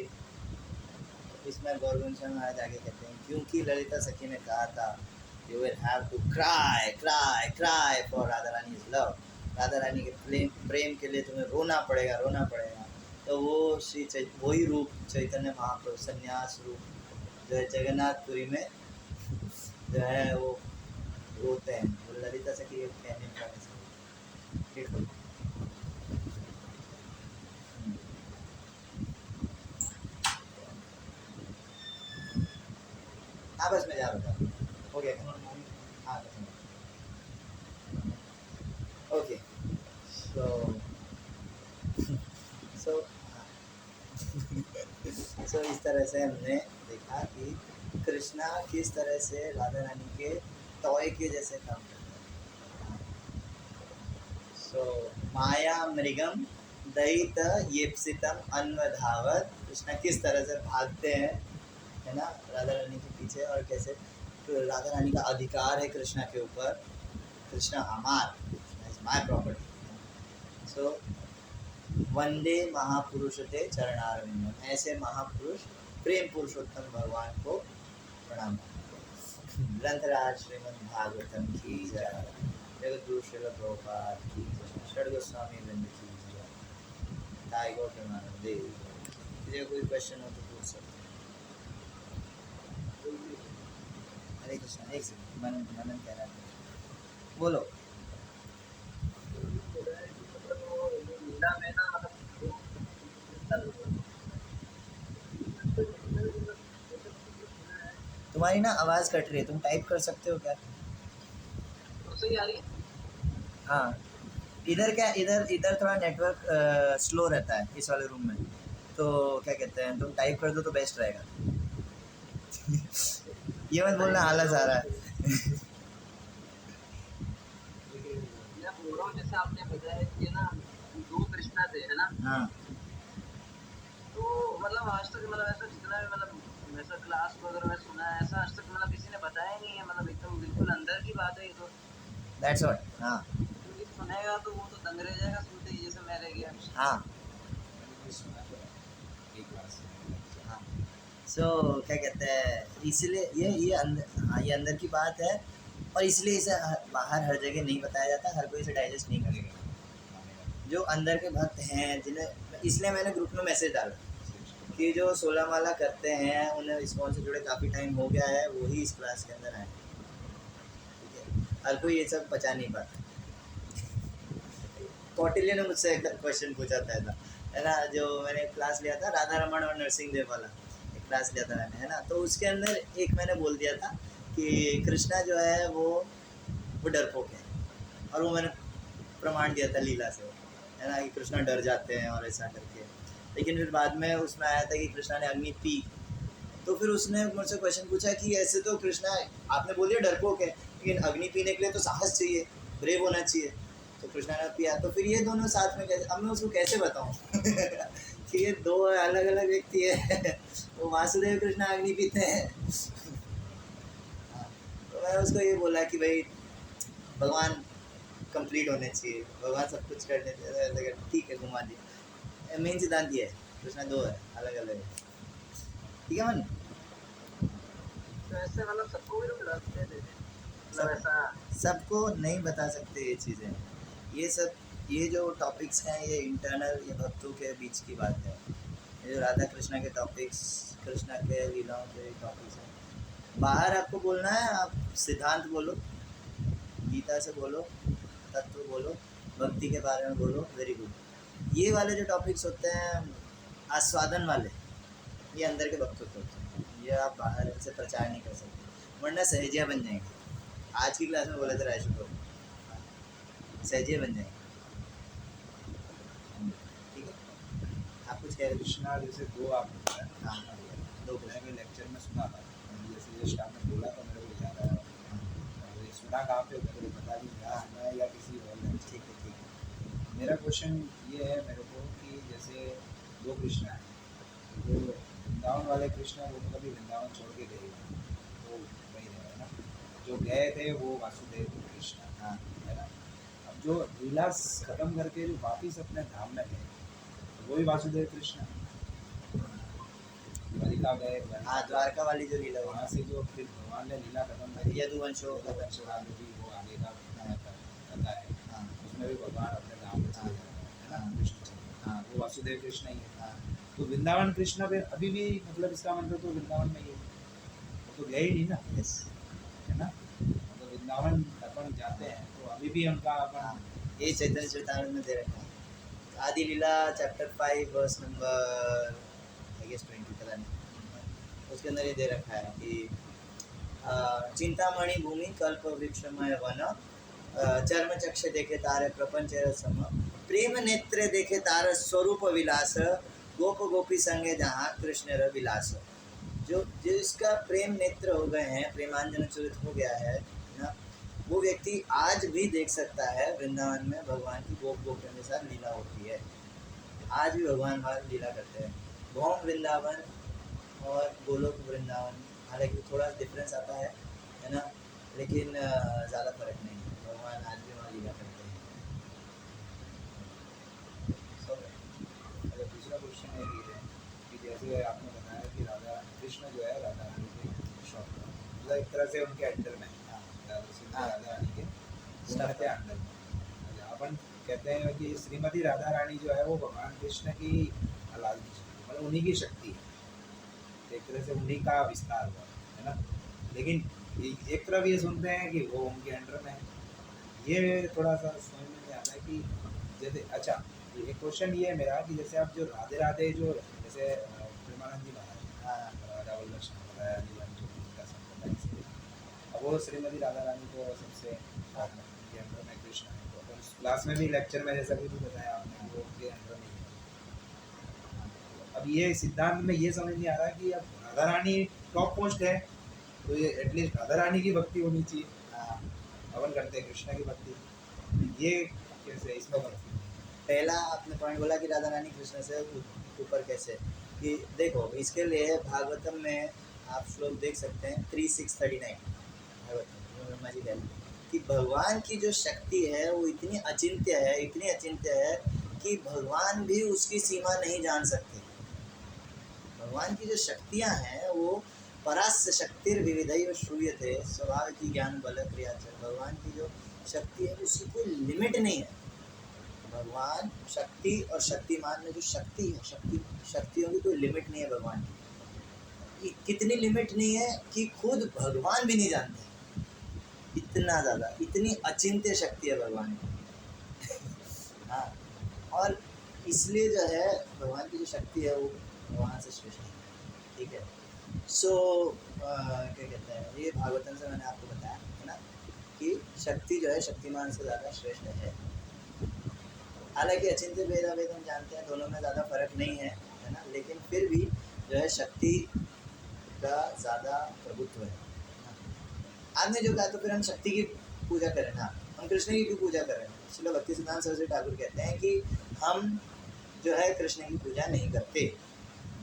इसमें गौरवंश महाराज आगे कहते हैं, क्योंकि ललिता सखी ने कहा था you will have to cry for Radha रानी's love, Radha Rani के प्रेम के लिए तुम्हें रोना पड़ेगा। तो वो वही रूप चैतन्य महाप्रभु संन्यास रूप जो है जगन्नाथपुरी में जो है वो रोते हैं, वो ललिता सखी के कहने का बिल्कुल। बस में जा रहा था, हो गया। हाँ ओके, सो इस तरह से हमने देखा कि कृष्णा किस तरह से राधा रानी के टॉय के जैसे काम करता है। सो माया मृगम दयित येप्सितम अन्वधावत, कृष्णा किस तरह से भागते हैं है ना राधा रानी के पीछे, और कैसे तो राधा रानी का अधिकार है कृष्णा के ऊपर, कृष्णा हमार माय प्रॉपर्टी। सो वंदे महापुरुष ते चरणारविंदम, ऐसे महापुरुष प्रेम पुरुषोत्तम भगवान को प्रणाम। ग्रंथराज श्रीमद् भागवतम की जय, जगद्गुरु श्रील प्रभुपाद की जय, षड गोस्वामी वृंद की जय, ताई गौ प्रेमानंद देव। मुझे कोई क्वेश्चन हो तो पूछ सकते। हरे कृष्ण, एक सेकंड, मनन कह रहा है, बोलो। तुम्हारी ना आवाज़ कट रही है, तुम टाइप कर सकते हो क्या? सही आ रही है। हाँ, इधर क्या, इधर थोड़ा नेटवर्क स्लो रहता है इस वाले रूम में, तो क्या कहते हैं तुम टाइप कर दो तो बेस्ट रहेगा। ये मत बोलना आलस आ रहा है। जैसे आपने बताया कि ना 2 कृष्णा थे है ना। हाँ, तो मतलब आज तक मतलब ऐसा जितना भी मतलब ऐसा क्लास वगैरह में सुना है, ऐसा आज तक मतलब किसी ने बताया नहीं है, मतलब एकदम बिल्कुल अंदर की बात है ये तो। That's what. हाँ क्योंकि सुनेगा तो वो तो दंग रह जाएगा सुनते ही, जैसे मैं रह गया। हाँ हाँ। सो क्या कहते हैं, इसलिए ये अंदर, हाँ ये अंदर की बात है, और इसलिए इसे बाहर हर जगह नहीं बताया जाता, हर कोई इसे डाइजेस्ट नहीं करेगा। जो अंदर के भक्त हैं जिन्हें, इसलिए मैंने ग्रुप में मैसेज डाला कि जो 16 माला करते हैं उन्हें इस्कॉन से जुड़े काफ़ी टाइम हो गया है, वही इस क्लास के अंदर आए। ठीक है, हर कोई ये सब पचा नहीं पाता। कौटिल्य ने मुझसे एक क्वेश्चन पूछा था है ना, जो मैंने क्लास लिया था राधा रमन और नरसिंह देव वाला, एक क्लास लिया था मैंने है ना, तो उसके अंदर एक मैंने बोल दिया था कि कृष्णा जो है वो डरपोक है, और वो मैंने प्रमाण दिया था लीला से है ना, कि कृष्णा डर जाते हैं और ऐसा करके। लेकिन फिर बाद में उसमें आया था कि कृष्णा ने अग्नि पी, तो फिर उसने मुझसे क्वेश्चन पूछा कि ऐसे तो कृष्णा आपने बोल दिया डरपोक है, लेकिन अग्नि पीने के लिए तो साहस चाहिए, ब्रेव होना चाहिए, तो कृष्णा ने पिया, तो फिर ये दोनों साथ में कैसे, अब मैं उसको कैसे बताऊँ कि ये दो अलग अलग व्यक्ति है। वो वासुदेव कृष्णा अग्नि पीते हैं। तो मैं उसको ये बोला कि भाई भगवान कंप्लीट होने चाहिए, भगवान सब कुछ कर देते हैं, ठीक है घुमा दिया। मेन सिद्धांत ये है, कृष्णा दो है, अलग अलग है। ठीक है मन? तो ऐसे मतलब सबको भी लोग दे देते मतलब सब ऐसा। सबको नहीं बता सकते ये चीज़ें। ये सब, ये जो टॉपिक्स हैं ये इंटरनल, ये भक्तों के बीच की बात है। ये जो राधा कृष्णा के टॉपिक्स, कृष्णा के लीलाओं के टॉपिक्स हैं, बाहर आपको बोलना है, आप सिद्धांत बोलो, गीता से बोलो, तत्व बोलो, भक्ति के बारे में बोलो, वेरी गुड। ये वाले जो टॉपिक्स होते हैं आस्वादन वाले, ये अंदर के भक्तों के होते हैं, ये आप बाहर से प्रचार नहीं कर सकते, वरना सहजिया बन जाएंगे। आज की क्लास में बोले थे रायशु को, सहजिया बन जाएंगे। ठीक है, आप कुछ कह रहे थे? कृष्णा जैसे दो आप बताया, हाँ, दो मैंने भी लेक्चर में सुना था, जैसे जस्ट आपने बोला तो मेरे को याद आया। और ये सुना कहाँ पे मेरे को पता नहीं, यहाँ सुना है या किसी और ने। ठीक है, ठीक है। मेरा क्वेश्चन ये है मेरे को कि जैसे दो कृष्णा है, तो वृंदावन वाले कृष्णा वो कभी वृंदावन छोड़ के गए, वो वही रहे ना, जो गए थे वो वासुदेव कृष्णा, हाँ, है ना। अब जो लीला खत्म करके जो वापिस अपने धाम में गए, वो भी वासुदेव कृष्णा। द्वारिका गए, हाँ, द्वारका वाली जो लीला वहाँ से जो फिर भगवान ने लीला खत्म करी, यदुवंशो यदुवंशवाद भी वो आगे का कथा है, हाँ, उसमें भी भगवान अपने धाम में चले जाते हैं, है ना, कृष्ण चले, हाँ, वो वासुदेव कृष्ण ही है। हाँ, तो वृंदावन कृष्ण फिर अभी भी मतलब इसका मतलब तो वृंदावन में ही है, वो तो गए ही नहीं ना, यस, है ना। मतलब वृंदावन अपन जाते हैं तो अभी भी उनका हाँ, अपन ये चैतन्य चैतामृत में दे रखा है। Adi Lila chapter 5 verse number I guess 20, पता नहीं, उसके अंदर ये दे रखा है कि चिंतामणि भूमि कल्प वृक्षमय वन, चर्म चक्ष देखे तारे प्रपंच सम, प्रेम नेत्र देखे तार स्वरूप विलास, गोप गोपी संगे जहाँ कृष्ण र विलास। जो जिसका प्रेम नेत्र हो गए हैं, प्रेमांजन चरित हो गया है ना, वो व्यक्ति आज भी देख सकता है वृंदावन में भगवान की गोप गोपियों के साथ लीला होती है। आज भी भगवान बाहर लीला करते हैं। भौम वृंदावन और गोलोक वृंदावन, हालांकि थोड़ा डिफरेंस आता है ना, लेकिन ज़्यादा फर्क नहीं है, भगवान आज भी वहाँ लीला करते हैं। अगर दूसरा क्वेश्चन है ये है कि जैसे आपने बताया कि राधा कृष्ण जो है राधा रानी के शॉप में, मतलब एक तरह से उनके अंडर में, हाँ। राधा रानी के स्टफ के अंडर में। अच्छा, अपन कहते हैं कि श्रीमती राधा रानी जो है वो भगवान कृष्ण की औलाद की शक्ति, मतलब उन्हीं की शक्ति है, एक तरह से उन्हीं का विस्तार हुआ, है ना। लेकिन एक तरफ ये सुनते हैं कि वो उनके अंडर में है, ये थोड़ा सा समझ में नहीं आता है कि जैसे, अच्छा एक क्वेश्चन ये है मेरा कि जैसे आप जो राधे राधे जो जैसे प्रेमानंद जी महाराज, हाँ, राधा वल्लभ संप्रदाय का संप्रदाय से, अब वो श्रीमती राधा रानी को सबसे उनके अंडर में कृष्ण है, तो अपन उस क्लास में भी लेक्चर में जैसा भी बताया आपने वो उनके अंडर में ही है। अब ये सिद्धांत में ये समझ नहीं आ रहा कि अब राधा रानी टॉप पोस्ट है, तो ये एटलीस्ट राधा रानी की भक्ति होनी चाहिए, हाँ। अपन करते हैं कृष्ण की भक्ति, ये कैसे इसमें पहला आपने पॉइंट बोला कि राधा रानी कृष्ण से ऊपर कैसे, कि देखो इसके लिए भागवतम में आप श्लोक देख सकते हैं 3639 भागवतम ब्रह्मा जी कहते हैं कि भगवान की जो शक्ति है वो इतनी अचिंत्य है, इतनी अचिंत्य है कि भगवान भी उसकी सीमा नहीं जान सकते। भगवान की जो शक्तियाँ हैं वो परास्य शक्तिर्विविधैव श्रूयते स्वभाव की ज्ञान बल क्रिया। भगवान की जो शक्ति है उसकी कोई लिमिट नहीं है। भगवान शक्ति और शक्तिमान में जो शक्ति है, शक्तियों की कोई लिमिट नहीं है भगवान की। कितनी लिमिट नहीं है कि खुद भगवान भी नहीं जानते, इतना ज़्यादा, इतनी अचिंत्य शक्ति है भगवान की। हाँ, और इसलिए जो है भगवान की जो शक्ति है वो भगवान से श्रेष्ठ है। ठीक है, सो क्या कहते हैं, ये भागवतम से मैंने आपको बताया है ना कि शक्ति जो है शक्तिमान से ज़्यादा श्रेष्ठ है। हालांकि अचिंत्य भेदाभेद हम जानते हैं, दोनों में ज़्यादा फर्क नहीं है, है ना, लेकिन फिर भी जो है शक्ति का ज़्यादा प्रभुत्व है। आपने जो कहा तो फिर हम शक्ति की पूजा करें ना, हम कृष्ण की क्यों पूजा करें? श्रील भक्तिसिद्धांत सरस्वती ठाकुर कहते हैं कि हम जो है कृष्ण की पूजा नहीं करते।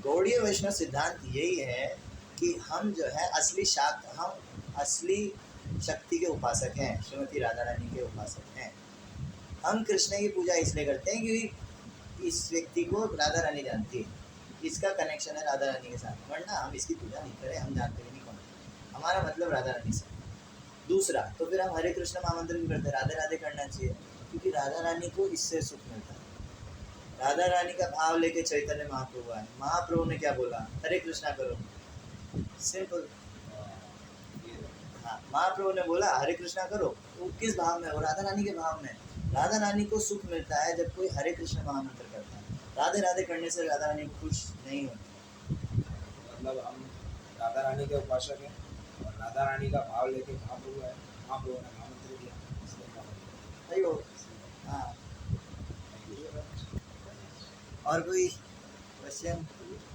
गौड़ीय वैष्णव सिद्धांत यही है कि हम जो है हम असली शक्ति के उपासक हैं, श्रीमती राधा रानी के उपासक हैं। हम कृष्ण की पूजा इसलिए करते हैं क्योंकि इस व्यक्ति को राधा रानी जानती है, इसका कनेक्शन है राधा रानी के साथ, वरना हम इसकी पूजा नहीं करें, हम जानते भी नहीं कौन है। हमारा मतलब राधा रानी से। दूसरा तो फिर हम हरे कृष्ण महामंत्र भी करते हैं, राधे राधे करना चाहिए, क्योंकि राधा रानी को इससे सुख मिलता है। राधा रानी का भाव लेके चैतन्य महाप्रभु आए, महाप्रभु ने क्या बोला, हरे कृष्णा करो, सिंपल। हाँ, महाप्रभु ने बोला हरे कृष्णा करो, वो किस भाव में, वो राधा रानी के भाव में। राधा रानी को सुख मिलता है जब कोई हरे कृष्ण महामंत्र करता है, राधे राधे करने से राधा रानी खुश नहीं होती। मतलब हम राधा रानी के उपासक हैं और राधा रानी का भाव लेके महाप्रभु है, महाप्रभु ने महामंत्र दिया, इसलिए महामंत्र। सही हो। हाँ, और कोई क्वेश्चन?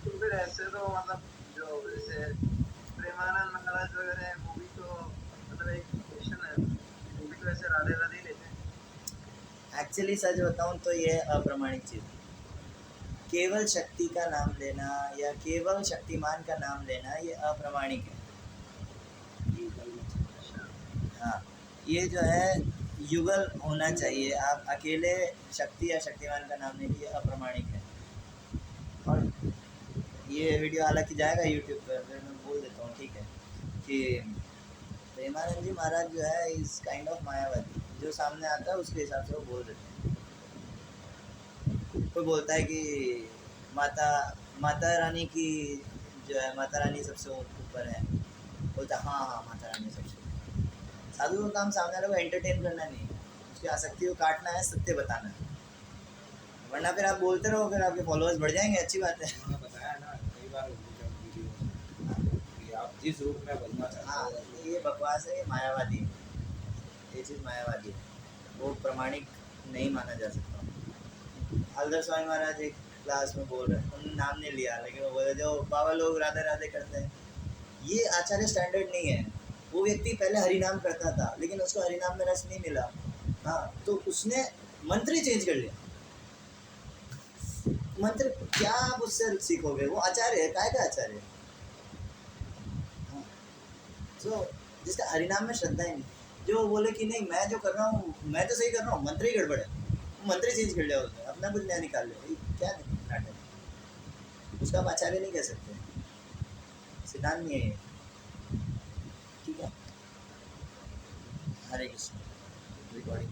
तो फिर ऐसे तो मतलब जो जैसे प्रेमानंद महाराज वगैरह वो भी तो मतलब एक क्वेश्चन है, वो भी तो ऐसे राधे राधे ही लेते हैं। एक्चुअली सच बताऊं तो ये अप्रमाणिक चीज़ है। केवल शक्ति का नाम लेना या केवल शक्तिमान का नाम लेना ये अप्रमाणिक है। हाँ, ये जो है युगल होना चाहिए। आप अकेले शक्ति या शक्तिमान का नाम नहीं, ये अप्रमाणिक है। और ये वीडियो हालांकि जाएगा यूट्यूब पर, फिर मैं बोल देता हूँ, ठीक है, कि प्रेमानंद जी महाराज जो है इस काइंड ऑफ मायावादी, जो सामने आता है उसके हिसाब से वो बोल देते हैं। कोई बोलता है कि माता रानी की जो है, माता रानी सबसे ऊपर है, बोलता है हाँ हाँ माता रानी सबसे ऊपर। साधु का काम सामने वाले को एंटरटेन करना नहीं है, उसकी आसक्ति को काटना है, सत्य बताना है, वरना फिर आप बोलते रहो, फिर आपके फॉलोअर्स बढ़ जाएंगे, अच्छी बात है। उन्होंने बताया ना कई बार वीडियो कि आप जिस रूप में बनना चाहते हाँ, हो। ये बकवास है, ये मायावादी है, ये चीज़ मायावादी है, वो प्रमाणिक नहीं माना जा सकता। हलदर स्वामी महाराज एक क्लास में बोल रहे हैं, उन्होंने नाम नहीं लिया, लेकिन वो बोले जो बाबा लोग राधे राधे करते हैं, ये आचार्य स्टैंडर्ड नहीं है। वो व्यक्ति पहले हरिनाम करता था, लेकिन उसको हरिनाम में रस नहीं मिला, हाँ, तो उसने मंत्र ही चेंज कर लिया। मंत्र क्या आप उससे सीखोगे, वो आचार्य है, काय का आचार्य है। हाँ, तो जिसका हरिनाम में श्रद्धा ही नहीं, जो बोले कि नहीं मैं जो कर रहा हूँ मैं तो सही कर रहा हूँ, मंत्र ही गड़बड़ है, मंत्र ही चेंज कर लिया उसने, अपना कुछ नया निकाल लिया, क्या नाटक, उसका आप आचार्य नहीं कह सकते, सिद्धांत नहीं है ये, ठीक है। हरे कृष्ण। रिकॉर्डिंग